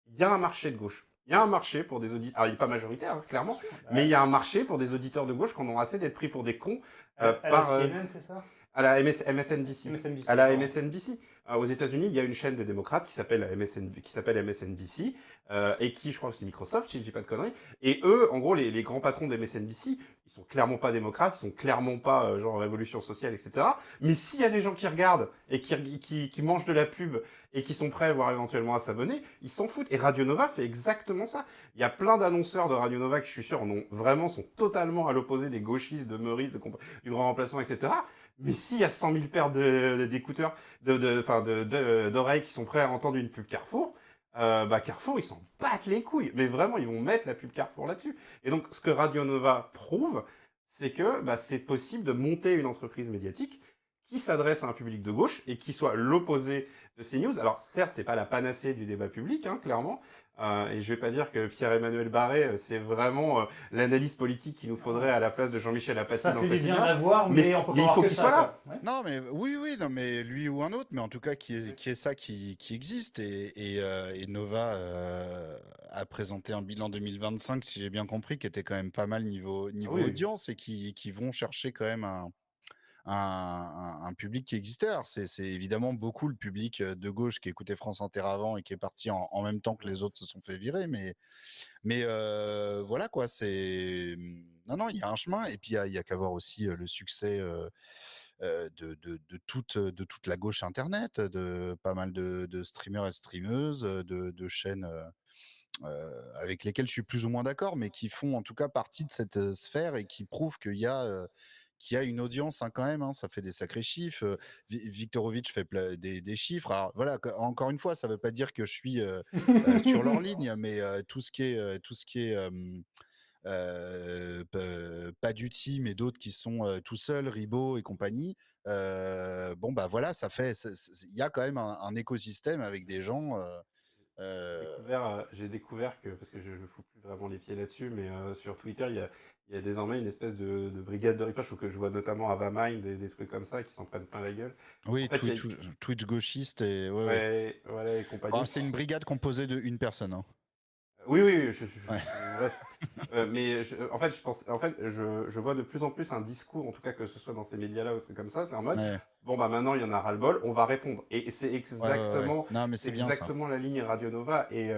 il y a un marché de gauche. Il y a un marché pour des auditeurs. Alors, il n'est pas majoritaire, hein, clairement, mais il y a un marché pour des auditeurs de gauche qui en ont assez d'être pris pour des cons À la par. CNN, c'est ça? À la MSNBC. MSNBC, À la pardon. MSNBC. Aux États-Unis, il y a une chaîne des démocrates qui s'appelle MSNBC, et qui, je crois que c'est Microsoft, si je dis pas de conneries. Et eux, en gros, les grands patrons de MSNBC, ils sont clairement pas démocrates, ils sont clairement pas genre révolution sociale, etc. Mais s'il y a des gens qui regardent et qui mangent de la pub et qui sont prêts, voire éventuellement à s'abonner, ils s'en foutent. Et Radio Nova fait exactement ça. Il y a plein d'annonceurs de Radio Nova qui, je suis sûr, sont totalement à l'opposé des gauchistes, de Meurice, du Grand Remplaçant, etc. Mais s'il y a 100 000 paires d'écouteurs, d'oreilles qui sont prêts à entendre une pub Carrefour, Carrefour, ils s'en battent les couilles. Mais vraiment, ils vont mettre la pub Carrefour là-dessus. Et donc, ce que Radio Nova prouve, c'est que c'est possible de monter une entreprise médiatique qui s'adresse à un public de gauche et qui soit l'opposé de CNews. Alors, certes, c'est pas la panacée du débat public, hein, clairement. Et je vais pas dire que Pierre-Emmanuel Barré, c'est vraiment l'analyse politique qu'il nous faudrait à la place de Jean-Michel Apathy Ça dans fait le du bien quotidien. d'avoir, mais on peut pas il voir faut que qu'il ça, soit là. quoi. Ouais. Non, mais oui, non, mais lui ou un autre, mais en tout cas, qui est ça qui existe. Et Nova a présenté un bilan 2025, si j'ai bien compris, qui était quand même pas mal niveau Oui. audience et qui vont chercher quand même un public qui existait. Alors, c'est évidemment beaucoup le public de gauche qui écoutait France Inter avant et qui est parti en même temps que les autres se sont fait virer. Mais voilà quoi, c'est. Non, il y a un chemin. Et puis, il y a qu'à voir aussi le succès. De toute la gauche internet, de pas mal de streamers et streameuses, de chaînes avec lesquelles je suis plus ou moins d'accord, mais qui font en tout cas partie de cette sphère et qui prouvent qu'il y a une audience quand même, hein, ça fait des sacrés chiffres. Viktorovitch fait des chiffres. Alors voilà, encore une fois, ça ne veut pas dire que je suis sur leur ligne, mais tout ce qui est pas du team et d'autres qui sont tout seuls, Ribot et compagnie. Voilà, ça fait, il y a quand même un écosystème avec des gens. J'ai découvert que, parce que je ne fous plus vraiment les pieds là-dessus, mais sur Twitter, il y a désormais une espèce de brigade de riposte, que je vois notamment Avamind, des trucs comme ça, qui s'en prennent plein la gueule. Oui, En fait, Twitch gauchiste et ouais, voilà, et compagnie. C'est une brigade composée d'une personne. Hein. Oui, Ouais. bref. Je vois de plus en plus un discours, en tout cas que ce soit dans ces médias-là ou trucs comme ça, c'est en mode, Ouais. maintenant il y en a ras-le-bol, on va répondre. Et c'est Ouais. exactement, Non, mais c'est bien ça. exactement la ligne Radio Nova. Et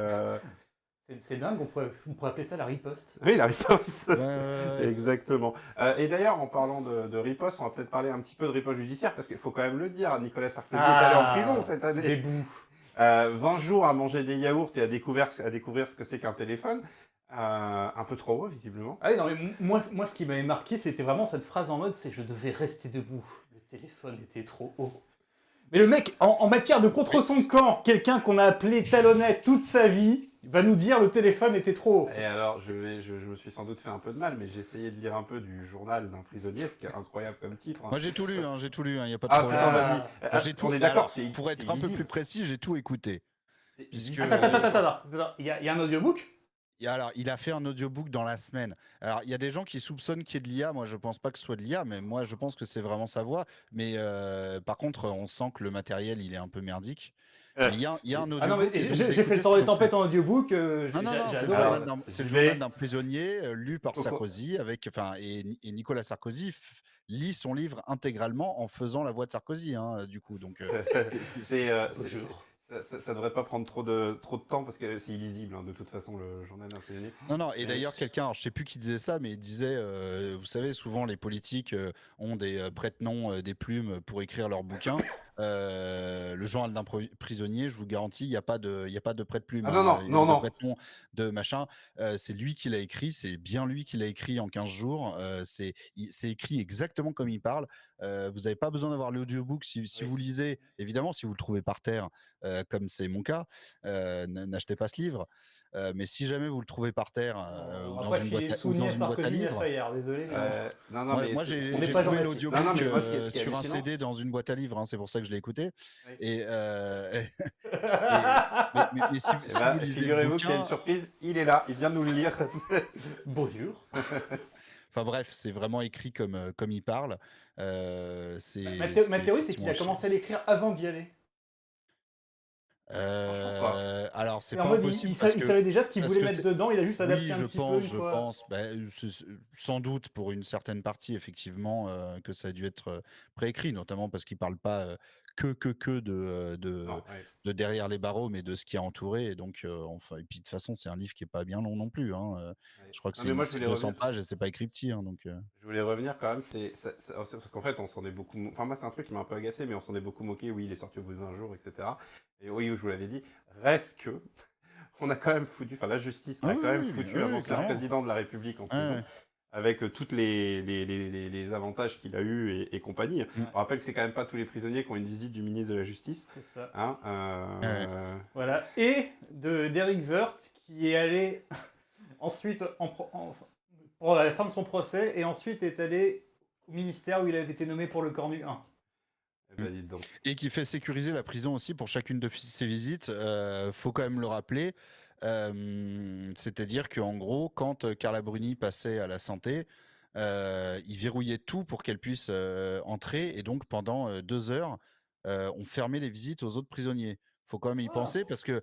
C'est dingue, on pourrait appeler ça la riposte. oui, la riposte. Ouais. Exactement. Et d'ailleurs, en parlant de riposte, on va peut-être parler un petit peu de riposte judiciaire, parce qu'il faut quand même le dire, Nicolas Sarkozy est allé en prison cette année. Des bouts. 20 jours à manger des yaourts et à découvrir ce que c'est qu'un téléphone. Un peu trop haut, visiblement. Ah oui, non, mais moi, ce qui m'avait marqué, c'était vraiment cette phrase en mode, c'est je devais rester debout. Le téléphone était trop haut. Mais le mec, en matière de contre son camp, quelqu'un qu'on a appelé talonnette toute sa vie, va nous dire le téléphone était trop haut. Et alors, je me suis sans doute fait un peu de mal, mais j'ai essayé de lire un peu du journal d'un prisonnier, ce qui est incroyable comme titre. Hein. Moi j'ai tout lu, il n'y a pas de Ah problème. putain, vas-y. On est d'accord, c'est pour être un peu plus précis, j'ai tout écouté. Puisque... Attends. Il y a un audiobook ? Alors, il a fait un audiobook dans la semaine. Alors, il y a des gens qui soupçonnent qu'il y ait de l'IA. Moi, je pense pas que ce soit de l'IA, mais moi, je pense que c'est vraiment sa voix. Mais par contre, on sent que le matériel, il est un peu merdique. Il y a un audiobook. Ah non, mais j'ai fait le temps des tempêtes en audiobook. Non, c'est le journal d'un prisonnier lu par Sarkozy. Et Nicolas Sarkozy lit son livre intégralement en faisant la voix de Sarkozy, hein, du coup. Donc, ça devrait pas prendre trop de temps parce que c'est illisible, hein, de toute façon, le journal d'un prisonnier. Non, et d'ailleurs, quelqu'un, je sais plus qui disait ça, mais il disait, vous savez, souvent les politiques ont des prête-noms, des plumes pour écrire leurs bouquins. Le journal d'un prisonnier, je vous garantis, il y a pas de prêt de plume, Ah non, non, non, de non. prêt-nom, de machin. C'est lui qui l'a écrit, c'est bien lui qui l'a écrit en 15 jours. C'est écrit exactement comme il parle. Vous n'avez pas besoin d'avoir l'audiobook si Oui. vous lisez. Évidemment, si vous le trouvez par terre, comme c'est mon cas, n'achetez pas ce livre. Mais si jamais vous le trouvez par terre, On ou va dans pas une boîte filer ou dans Souni à une boîte à Sarkozy ni à livres, Fayard, désolé, mais bon. Non, non, moi, mais moi c'est... On n'est j'ai pas trouvé journaliste. Non, non, l'audiobook mais moi, ce qui est sur un hallucinant... CD dans une boîte à livres, hein, c'est pour ça que je l'ai écouté. Oui. Et, mais Eh si ben, vous lisez le figurez-vous qu'il y a une bouquin, surprise, il est là, il vient de nous le lire. Bonjour. enfin bref, c'est vraiment écrit comme il parle. Ma C'est théorie, c'est qu'il effectivement a commencé à l'écrire avant d'y aller. Non, je pense pas. Alors c'est C'est en pas mode, impossible parce il que savait déjà ce qu'il voulait mettre c'est dedans, il a juste oui, adapté un petit peu une je fois. pense. Sans doute pour une certaine partie, effectivement, que ça a dû être préécrit, notamment parce qu'il parle pas que Non, ouais. de derrière les barreaux, mais de ce qui a entouré. Et donc, enfin, et puis de toute façon, c'est un livre qui est pas bien long non plus. Hein. Ouais. Je crois que Non, mais moi, je c'est voulais 200 revenir. pages et c'est pas écrit petit. Hein, donc, Je voulais revenir quand même, parce qu'en fait, on s'en est beaucoup... Enfin, moi, c'est un truc qui m'a un peu agacé, mais on s'en est beaucoup moqué. Oui, il est sorti au bout d'un jour, etc. Et oui, je vous l'avais dit, reste que... On a quand même foutu... Enfin, la justice ah a oui, quand même oui, foutu oui, un oui, ancien clairement. président de la République en Ouais, prison, ouais. avec tous les avantages qu'il a eu et compagnie. Mm. On rappelle que c'est quand même pas tous les prisonniers qui ont une visite du ministre de la Justice. C'est ça. Hein, Ouais. Voilà. Et d'Eric Woerth, qui est allé ensuite pour la fin de son procès, et ensuite est allé au ministère où il avait été nommé pour le Cornu 1. Eh ben, dites donc. Et qui fait sécuriser la prison aussi pour chacune de ses visites. Faut quand même le rappeler. C'est-à-dire qu'en gros, quand Carla Bruni passait à la santé, il verrouillait tout pour qu'elle puisse entrer. Et donc, pendant 2 heures, on fermait les visites aux autres prisonniers. Faut quand même y Ah. penser parce que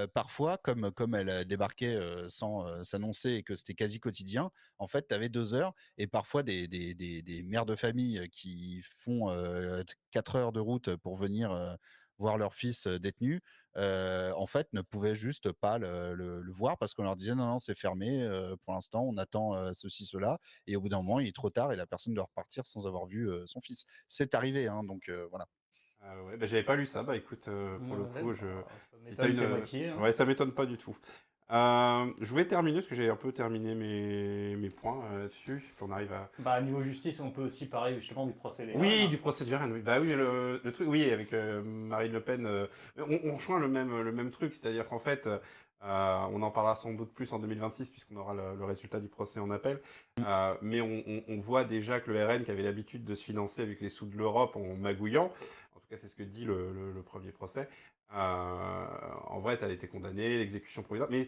parfois, comme elle débarquait sans s'annoncer et que c'était quasi quotidien, en fait, tu avais 2 heures et parfois des mères de famille qui font 4 heures de route pour venir voir leur fils détenu, en fait, ne pouvaient juste pas le voir parce qu'on leur disait non, non, c'est fermé, pour l'instant, on attend ceci, cela. Et au bout d'un moment, il est trop tard et la personne doit repartir sans avoir vu son fils. C'est arrivé, hein, donc voilà. Ouais, bah, j'avais pas lu ça. Bah écoute, pour le Ouais, coup, ça si t'as m'étonne qu'à moitié. Hein. Ouais, ça m'étonne pas du tout. Je voulais terminer, parce que j'ai un peu terminé mes points là-dessus. Puis on arrive à... Bah, niveau justice, on peut aussi parler justement du procès des Oui, Rennes, hein. du procès de Varenne, oui. Bah oui, mais le truc, oui, avec Marine Le Pen, on rejoint le même truc, c'est-à-dire qu'en fait, on en parlera sans doute plus en 2026, puisqu'on aura le résultat du procès en appel, mais on voit déjà que le RN, qui avait l'habitude de se financer avec les sous de l'Europe en magouillant, en tout cas c'est ce que dit le premier procès, en vrai, elle a été condamnée, l'exécution provisoire, mais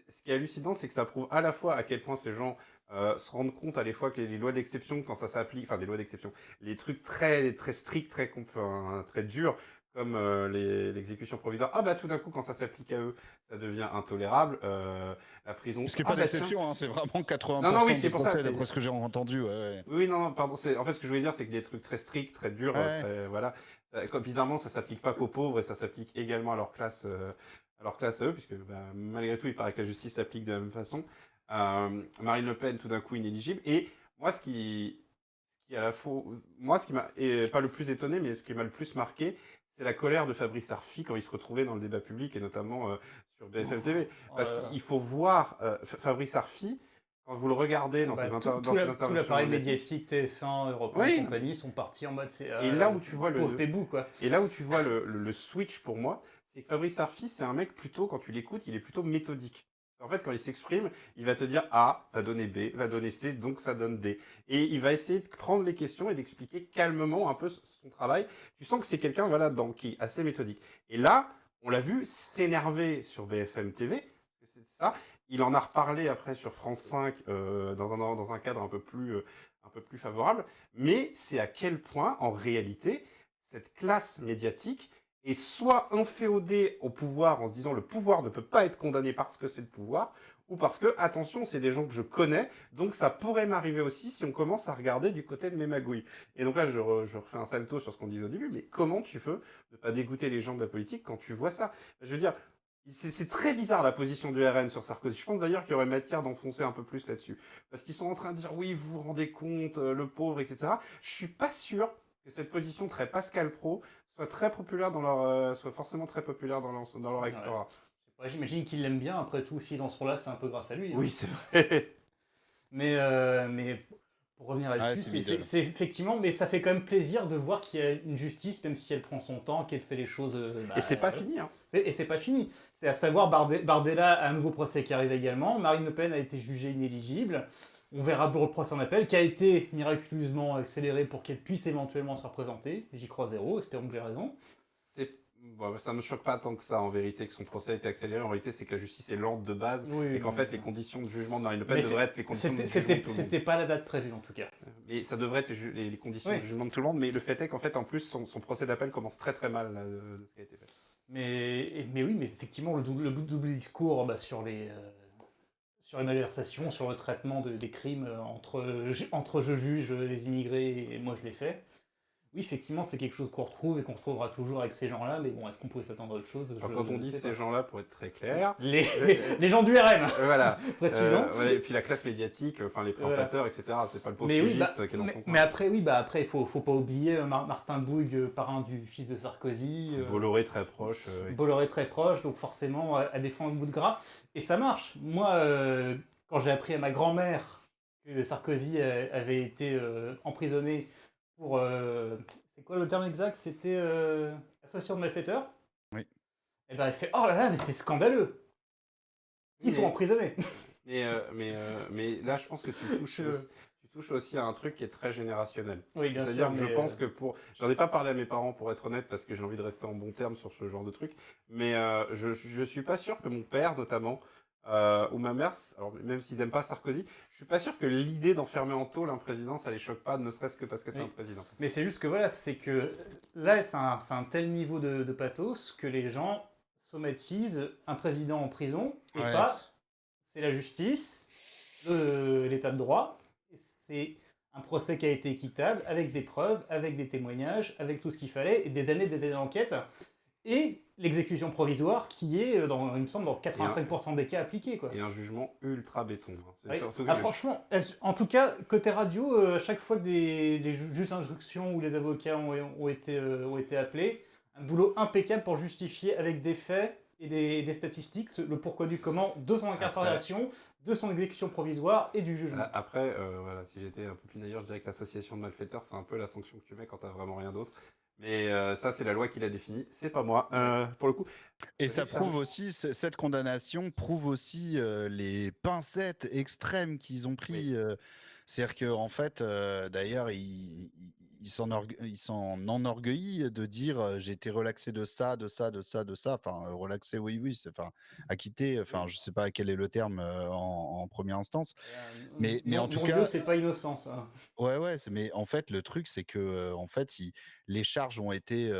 ce qui est hallucinant, c'est que ça prouve à la fois à quel point ces gens se rendent compte à la fois que les lois d'exception, quand ça s'applique, enfin les lois d'exception, les trucs très, très stricts, très durs, comme l'exécution provisoire, ah bah tout d'un coup, quand ça s'applique à eux, ça devient intolérable. La prison, Ce qui n'est ah pas bah tiens. l'exception, hein, c'est vraiment Non, non, oui, 80% c'est des pour ça. procès, d'après ce que j'ai entendu. Ouais. Oui, non, non, pardon. En fait, ce que je voulais dire, c'est que des trucs très stricts, très durs, Ouais. voilà. Comme, bizarrement, ça s'applique pas qu'aux pauvres et ça s'applique également à leur classe à eux, puisque bah, malgré tout, il paraît que la justice s'applique de la même façon. Marine Le Pen, tout d'un coup, inéligible. Et moi, ce qui à la fois, moi, ce qui m'a pas le plus étonné, mais ce qui m'a le plus marqué, c'est la colère de Fabrice Arfi quand il se retrouvait dans le débat public et notamment sur BFM TV. Parce qu'il faut voir Fabrice Arfi. Quand vous le regardez dans Bah, ses tout interventions l'appareil médiatiques, médiatique TF1, Europe 1 oui, et compagnie sont partis en mode c'est et là où tu vois pauvre Pébou, quoi. et là où tu vois le switch pour moi, c'est que Fabrice Arfi, c'est un mec plutôt, quand tu l'écoutes, il est plutôt méthodique. En fait, quand il s'exprime, il va te dire A va donner B, va donner C, donc ça donne D. Et il va essayer de prendre les questions et d'expliquer calmement un peu son travail. Tu sens que c'est quelqu'un, voilà, qui est assez méthodique. Et là, on l'a vu s'énerver sur BFM TV, c'est ça. Il en a reparlé après sur France 5 dans un cadre un peu plus favorable. Mais c'est à quel point, en réalité, cette classe médiatique est soit inféodée au pouvoir en se disant le pouvoir ne peut pas être condamné parce que c'est le pouvoir, ou parce que, attention, c'est des gens que je connais, donc ça pourrait m'arriver aussi si on commence à regarder du côté de mes magouilles. Et donc là, je refais un salto sur ce qu'on disait au début, mais comment tu peux ne pas dégoûter les gens de la politique quand tu vois ça? Je veux dire, c'est très bizarre la position du RN sur Sarkozy. Je pense d'ailleurs qu'il y aurait matière d'enfoncer un peu plus là-dessus. Parce qu'ils sont en train de dire oui, vous vous rendez compte, le pauvre, etc. Je suis pas sûr que cette position très Pascal Pro soit très populaire dans leur, soit forcément très populaire dans leur Ouais. électorat. Ouais, j'imagine qu'il l'aime bien. Après tout, s'ils en sont là, c'est un peu grâce à lui. Hein. Oui, c'est vrai. Mais pour revenir Ouais, là-dessus, c'est une idole. c'est effectivement, mais ça fait quand même plaisir de voir qu'il y a une justice, même si elle prend son temps, qu'elle fait les choses. Et c'est pas fini, hein. Et c'est pas fini. C'est à savoir, Bardella a un nouveau procès qui arrive également. Marine Le Pen a été jugée inéligible. On verra pour le procès en appel, qui a été miraculeusement accéléré pour qu'elle puisse éventuellement se représenter. J'y crois zéro, espérons que j'ai raison. Bon, ça me choque pas tant que ça en vérité que son procès a été accéléré. En réalité, c'est que la justice est lente de base Oui, et qu'en mais- fait, les conditions de jugement de Marine Le Pen Mais devraient être les conditions de jugement de tout le monde. C'était pas la date prévue en tout cas. Mais ça devrait être les conditions Oui. de jugement de tout le monde. Mais le fait est qu'en fait, en plus, son procès d'appel commence très très mal là, de ce qui a été fait. Mais oui, mais effectivement, le double discours sur les malversations, sur le traitement des crimes entre je juge les immigrés et moi je les fais. Oui, effectivement, c'est quelque chose qu'on retrouve et qu'on retrouvera toujours avec ces gens-là, mais bon, est-ce qu'on pouvait s'attendre à autre chose? Alors, quand on dit sais ces pas. gens-là, pour être très clair, Les gens du RM, voilà. précisons. Ouais, et puis la classe médiatique, enfin les présentateurs, etc. C'est pas le pauvre Mais oui, pigiste qui est dans son coin. mais après, il faut pas oublier Martin Bouygues, parrain du fils de Sarkozy. Bolloré très proche. Bolloré très proche, donc forcément à défendre le bout de gras. Et ça marche. Moi, quand j'ai appris à ma grand-mère que Sarkozy avait été emprisonné pour... c'est quoi le terme exact? C'était association de malfaiteurs. Oui. Et ben elle fait, oh là là, mais c'est scandaleux. Ils sont emprisonnés. Mais là, je pense que tu touches aussi à un truc qui est très générationnel. Oui, bien C'est-à-dire sûr. que je pense que j'en ai pas parlé à mes parents pour être honnête parce que j'ai envie de rester en bon terme sur ce genre de truc, mais je suis pas sûr que mon père notamment ou ma mère, alors même s'ils n'aiment pas Sarkozy, je suis pas sûr que l'idée d'enfermer en tôle un président, ça les choque pas, ne serait-ce que parce que c'est Oui. un président. Mais c'est juste que voilà, c'est que là, c'est un tel niveau de pathos que les gens somatisent un président en prison et Ouais. pas c'est la justice, l'état de droit, c'est un procès qui a été équitable, avec des preuves, avec des témoignages, avec tout ce qu'il fallait, et des années d'enquête, et l'exécution provisoire qui est, il me semble, dans 85% des cas appliquée. Quoi. Et un jugement ultra béton. Hein. C'est Oui. surtout que Ah, franchement, en tout cas, côté radio, à chaque fois que des juges d'instruction ou les avocats ont été appelés, un boulot impeccable pour justifier avec des faits et des statistiques le pourquoi du comment de son incarcération, de son exécution provisoire et du jugement. Après, voilà, si j'étais un peu pinailleur, je dirais que l'association de malfaiteurs, c'est un peu la sanction que tu mets quand t'as vraiment rien d'autre. Mais ça, c'est la loi qui l'a défini, c'est pas moi, pour le coup. Et ça prouve aussi, cette condamnation prouve aussi les pincettes extrêmes qu'ils ont pris. Oui. C'est-à-dire qu'en fait, d'ailleurs, il s'en enorgueillit de dire j'ai été relaxé de ça, de ça, de ça, de ça. Enfin, relaxé, oui, c'est acquitté. Enfin, je sais pas quel est le terme en première instance. Mais en tout cas, c'est pas innocent ça. ouais, mais en fait, le truc, c'est que en fait, les charges ont été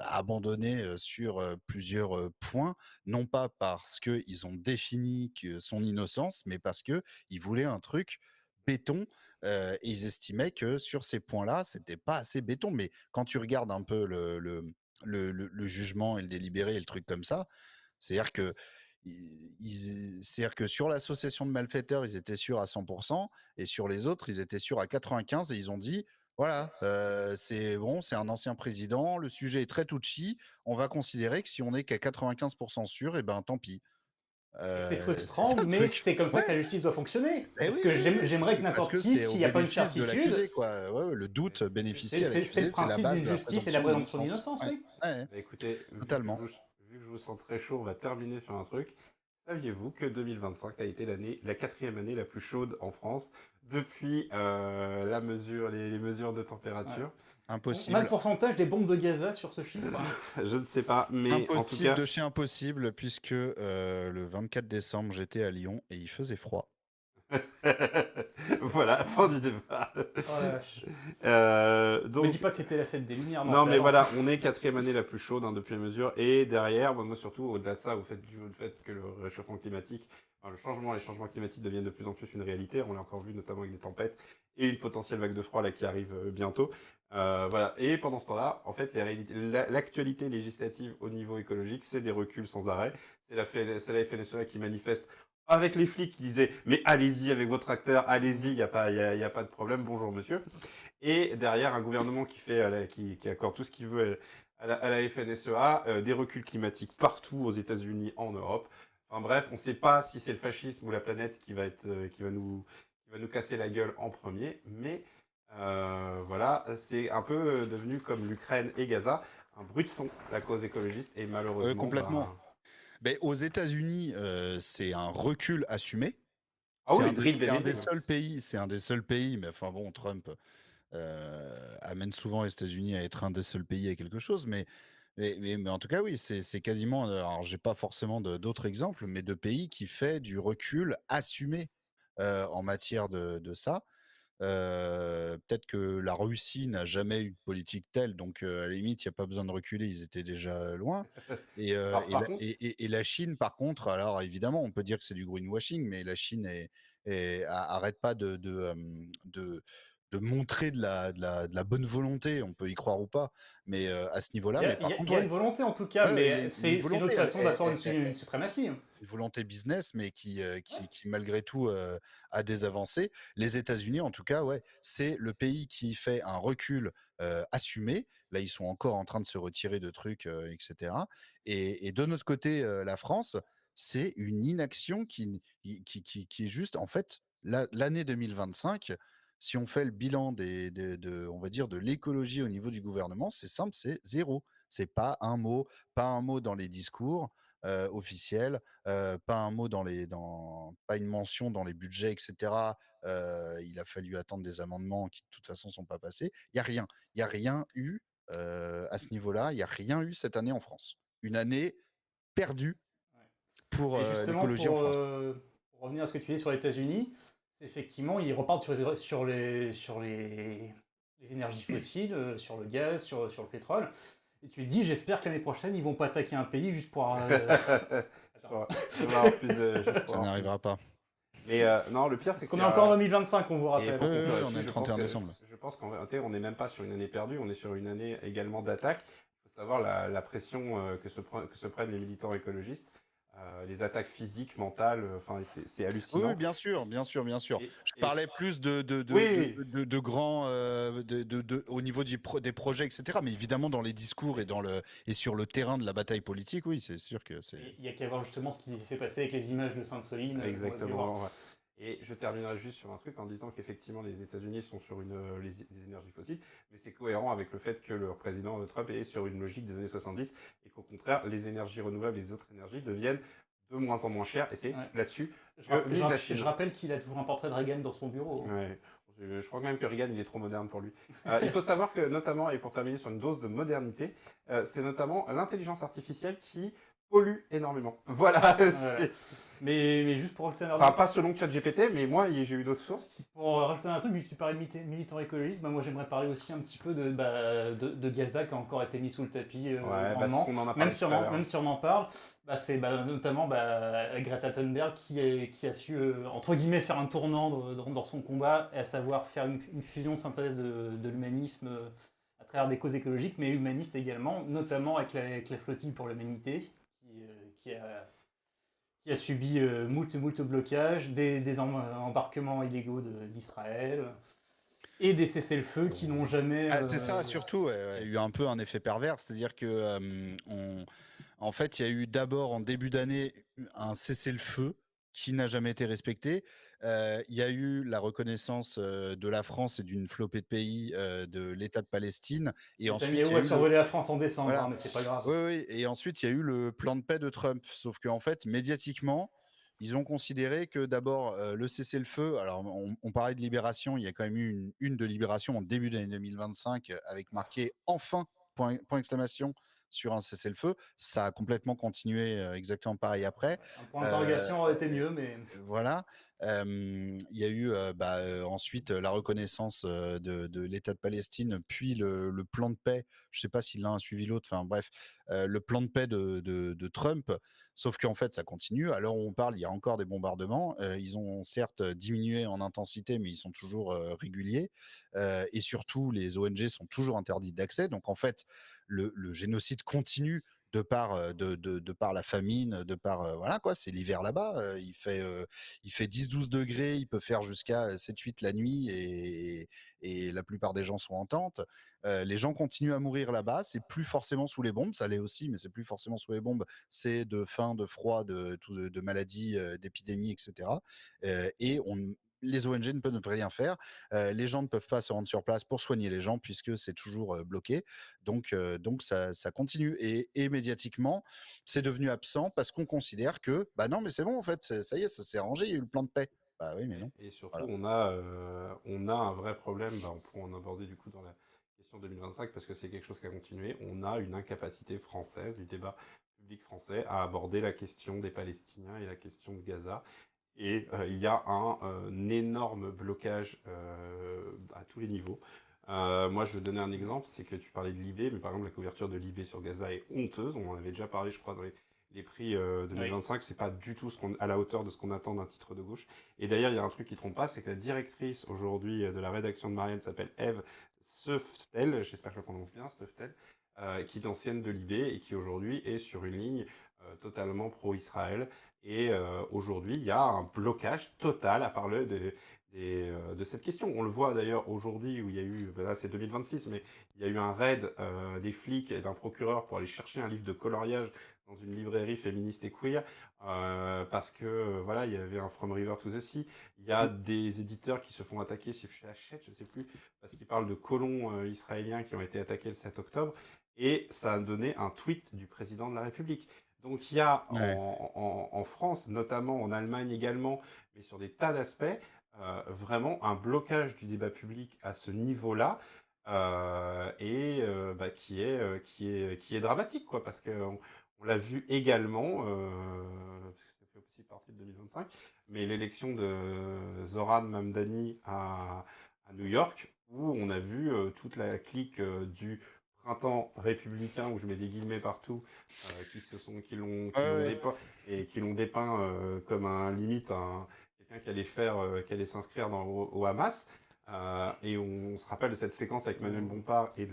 abandonnées sur plusieurs points, non pas parce qu'ils ont défini son innocence, mais parce qu'ils voulaient un truc béton et ils estimaient que sur ces points-là, c'était pas assez béton. Mais quand tu regardes un peu le jugement et le délibéré et le truc comme ça, c'est-à-dire que c'est-à-dire que sur l'association de malfaiteurs, ils étaient sûrs à 100%, et sur les autres, ils étaient sûrs à 95%, et ils ont dit, voilà, c'est bon, c'est un ancien président, le sujet est très touchy, on va considérer que si on n'est qu'à 95% sûr, et ben tant pis. C'est C'est frustrant, ça le mais truc. c'est comme ça que Ouais. la justice doit fonctionner. Eh Parce oui, que oui, oui, j'aimerais que parce n'importe que qui, c'est au s'il n'y a pas une bénéfice de certitude, l'accusé, quoi. Ouais, le doute bénéficie à c'est l'accusé, le c'est la principe base d'une de la justice et la présomption présomption d'innocence, d'innocence. oui. Ouais. Bah, écoutez, Totalement. vu que je vous sens très chaud, on va terminer sur un truc. Saviez-vous que 2025 a été la 4e année la plus chaude en France depuis les mesures de température? On a Impossible. le pourcentage des bombes de Gaza sur ce chiffre. Je ne sais pas, mais en tout Impossible cas, de chez impossible, puisque le 24 décembre, j'étais à Lyon et il faisait froid. voilà, fin du débat. Oh la vache. Me Donc, dis pas que c'était la fête des Lumières. non, c'est mais avant. voilà, on est 4e année la plus chaude depuis la mesure. Et derrière, moi surtout, au-delà de ça, au fait que le réchauffement climatique, les changements climatiques deviennent de plus en plus une réalité. On l'a encore vu notamment avec des tempêtes et une potentielle vague de froid là qui arrive bientôt. Voilà. Et pendant ce temps-là, en fait, l'actualité législative au niveau écologique, c'est des reculs sans arrêt. C'est la FNSEA qui manifeste avec les flics qui disaient mais allez-y avec votre tracteur, allez-y, il y a pas de problème, bonjour monsieur. Et derrière un gouvernement qui accorde tout ce qu'il veut à la FNSEA, des reculs climatiques partout aux États-Unis, en Europe. Enfin bref, on ne sait pas si c'est le fascisme ou la planète qui va nous casser la gueule en premier, mais voilà, c'est un peu devenu comme l'Ukraine et Gaza, un bruit de fond, la cause écologiste, et malheureusement, Complètement. Ben, aux États-Unis, c'est un recul assumé. ah oui, C'est drill dès le un des début. seuls pays, mais enfin bon, Trump amène souvent les États-Unis à être un des seuls pays à quelque chose, mais en tout cas, oui, c'est quasiment. Alors, j'ai pas forcément d'autres exemples, mais de pays qui fait du recul assumé en matière de ça. Peut-être que la Russie n'a jamais eu de politique telle, donc à la limite, il y a pas besoin de reculer, ils étaient déjà loin. Alors par contre, Et la Chine, par contre, alors évidemment, on peut dire que c'est du greenwashing, mais la Chine arrête pas de montrer de la bonne volonté. On peut y croire ou pas, mais à ce niveau-là. Mais par Il contre, y a ouais, une volonté en tout cas, il y a mais une c'est une autre volonté. façon d'asseoir une suprématie, hein. Une volonté business, mais qui malgré tout a des avancées. Les États-Unis, en tout cas, ouais, c'est le pays qui fait un recul assumé. Là, ils sont encore en train de se retirer de trucs, etc. Et de notre côté, la France, c'est une inaction qui est juste, en fait, l'année 2025. Si on fait le bilan on va dire, de l'écologie au niveau du gouvernement, c'est simple, c'est zéro. C'est pas un mot dans les discours officiels, pas un mot pas une mention dans les budgets, etc. Il a fallu attendre des amendements qui de toute façon sont pas passés. Il y a rien eu à ce niveau-là. Il y a rien eu cette année en France. Une année perdue pour Et justement, l'écologie en France. pour revenir à ce que tu dis sur les États-Unis, c'est effectivement, ils repartent les énergies fossiles, sur le gaz, sur le pétrole. Et tu te dis, j'espère que l'année prochaine, ils vont pas attaquer un pays juste pour. Attends. juste pour avoir plus juste pour Ça avoir plus. n'arrivera pas. Mais non, le pire, c'est Parce que qu'on c'est est encore en 2025, on vous et rappelle. pour Oui, conclure on est là-dessus, le 31 décembre. je pense qu'en réalité, on n'est même pas sur une année perdue, on est sur une année également d'attaque. Il faut savoir la pression que se prennent les militants écologistes, les attaques physiques, mentales, enfin, c'est Oui, hallucinant. bien sûr, bien sûr, bien sûr. Et, Je et parlais plus oui, oui. de grands, au niveau des projets, etc. Mais évidemment, dans les discours et sur le terrain de la bataille politique, oui, c'est sûr que c'est. Il y a qu'à voir justement ce qui s'est passé avec les images de Sainte-Soline. Exactement. Ouais. Et je terminerai juste sur un truc en disant qu'effectivement les États-Unis sont sur les énergies fossiles, mais c'est cohérent avec le fait que leur président Trump est sur une logique des années 70 et qu'au contraire les énergies renouvelables et les autres énergies deviennent de moins en moins chères. Et c'est là-dessus que mise la Chine. Je rappelle qu'il a toujours un portrait de Reagan dans son bureau. Ouais. Je crois même que Reagan il est trop moderne pour lui. Il faut savoir que notamment, et pour terminer sur une dose de modernité, c'est notamment l'intelligence artificielle qui pollue énormément. Voilà. Ouais. Mais juste pour rajouter un Enfin, pas selon ChatGPT, mais moi, j'ai eu d'autres sources. Pour rajouter un truc, vu que tu parlais de militants écologistes, moi j'aimerais parler aussi un petit peu de Gaza qui a encore été mis sous le tapis grandement. On en a Même parlé si on en parle, c'est notamment Greta Thunberg qui a su, entre guillemets, faire un tournant dans son combat, à savoir faire une fusion synthèse de l'humanisme à travers des causes écologiques, mais humanistes également, notamment avec la flottille pour l'humanité, qui a subi moult blocages, des embarquements illégaux d'Israël et des cessez-le-feu qui n'ont jamais. C'est ça, surtout. Il y a eu un peu un effet pervers, c'est-à-dire que en fait, il y a eu d'abord en début d'année un cessez-le-feu qui n'a jamais été respecté. Il y a eu la reconnaissance de la France et d'une flopée de pays de l'État de Palestine. Et ensuite, il y Netanyahou a a eu survolé la France en décembre, voilà. hein, mais c'est pas grave. Oui, oui. Et ensuite, il y a eu le plan de paix de Trump. Sauf qu'en fait, médiatiquement, ils ont considéré que d'abord, le cessez-le-feu, alors on parlait de libération, il y a quand même eu une de libération en début d'année 2025 avec marqué enfin, point d'exclamation, sur un cessez-le-feu. Ça a complètement continué exactement pareil après. Un point d'interrogation aurait été mieux, mais. Voilà. Il y a eu ensuite la reconnaissance de l'État de Palestine, puis le plan de paix. Je ne sais pas si l'un a suivi l'autre. Enfin bref, le plan de paix de Trump. Sauf qu'en fait, ça continue. À l'heure où on parle, il y a encore des bombardements. Ils ont certes diminué en intensité, mais ils sont toujours réguliers. Et surtout, les ONG sont toujours interdites d'accès. Donc en fait, le génocide continue de par la famine, de par voilà quoi, c'est l'hiver là-bas. Il fait 10-12 degrés, il peut faire jusqu'à 7-8 la nuit et la plupart des gens sont en tente. Les gens continuent à mourir là-bas. C'est plus forcément sous les bombes, ça l'est aussi, mais c'est plus forcément sous les bombes. C'est de faim, de froid, de maladies, d'épidémies, etc. Et les ONG ne peuvent rien faire. Les gens ne peuvent pas se rendre sur place pour soigner les gens puisque c'est toujours bloqué. Donc ça continue. Et médiatiquement, c'est devenu absent parce qu'on considère que, bah non, mais c'est bon, en fait, ça y est, ça s'est arrangé, il y a eu le plan de paix. Bah oui, mais non. Et surtout, Voilà. on a un vrai problème, on pourra en aborder du coup dans la question 2025, parce que c'est quelque chose qui a continué. On a une incapacité française, du débat public français, à aborder la question des Palestiniens et la question de Gaza. Et il y a un énorme blocage à tous les niveaux. Moi, je vais donner un exemple, c'est que tu parlais de Libé, mais par exemple, la couverture de Libé sur Gaza est honteuse. On en avait déjà parlé, je crois, dans les prix 2025. C'est pas du tout à la hauteur de ce qu'on attend d'un titre de gauche. Et d'ailleurs, il y a un truc qui trompe pas, c'est que la directrice aujourd'hui de la rédaction de Marianne s'appelle Eve Seuftel, j'espère que je le prononce bien, Seuftel, qui est ancienne de Libé et qui aujourd'hui est sur une ligne totalement pro-Israël. Et aujourd'hui, il y a un blocage total à parler de cette question. On le voit d'ailleurs aujourd'hui où il y a eu, ben là c'est 2026, mais il y a eu un raid des flics et d'un procureur pour aller chercher un livre de coloriage dans une librairie féministe et queer, parce que voilà, il y avait un From River to the Sea. Il y a des éditeurs qui se font attaquer chez Hachette, je ne sais plus, parce qu'ils parlent de colons israéliens qui ont été attaqués le 7 octobre. Et ça a donné un tweet du président de la République. Donc il y a Ouais. en France, notamment en Allemagne également, mais sur des tas d'aspects, vraiment un blocage du débat public à ce niveau-là, bah, qui est dramatique, quoi, parce qu'on on l'a vu également, parce que ça fait aussi partie de 2025, mais l'élection de Zoran Mamdani à New York, où on a vu toute la clique du printemps républicain, où je mets des guillemets partout, Ouais, qui l'ont dépeint comme quelqu'un qui allait s'inscrire au Hamas. Et on se rappelle de cette séquence avec Manuel Bompard et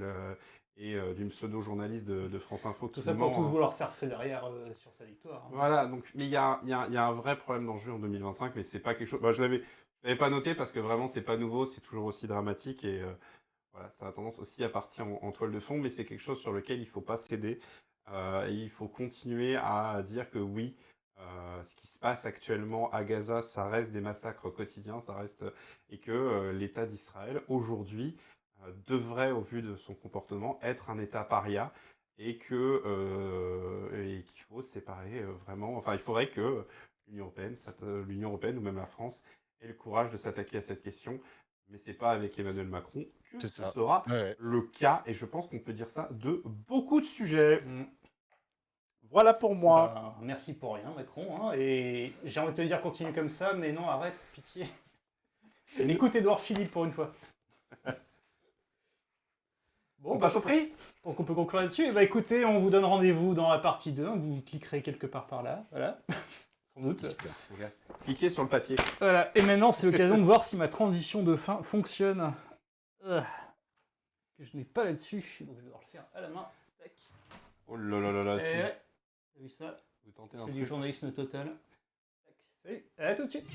d'une pseudo-journaliste de France Info Tout qui ça pour ment, tous vouloir surfer derrière sur sa victoire. voilà, donc, mais il y a un vrai problème d'enjeu en 2025, mais c'est pas quelque chose. Bah, je l'avais pas noté parce que vraiment c'est pas nouveau, c'est toujours aussi dramatique et voilà, ça a tendance aussi à partir en toile de fond, mais c'est quelque chose sur lequel il faut pas céder. Et il faut continuer à dire que oui, ce qui se passe actuellement à Gaza, ça reste des massacres quotidiens, ça reste et que l'État d'Israël aujourd'hui devrait, au vu de son comportement, être un État paria et et qu'il faut séparer vraiment. Enfin, il faudrait que l'Union européenne ou même la France ait le courage de s'attaquer à cette question. Mais c'est pas avec Emmanuel Macron que c'est ce ça. sera Ouais. le cas, et je pense qu'on peut dire ça de beaucoup de sujets. Mm. Voilà pour moi. Ben, merci pour rien, Macron. Hein, et j'ai envie de te dire continue comme ça, mais non, arrête, pitié. Écoute Édouard Philippe pour une fois. Bon, On passe au prix. je pense qu'on peut conclure là-dessus. Et bah écoutez, on vous donne rendez-vous dans la partie 2. Vous cliquerez quelque part par là. Voilà. Sans doute. Super. Cliquez sur le papier. Voilà. Et maintenant, c'est l'occasion de voir si ma transition de fin fonctionne. Que je n'ai pas là-dessus. Donc je vais devoir le faire à la main. Tac. Oh là là là là. Et ouais. T'as vu ça? Vous tentez un C'est du truc. journalisme total. Tac. Salut. À tout de suite.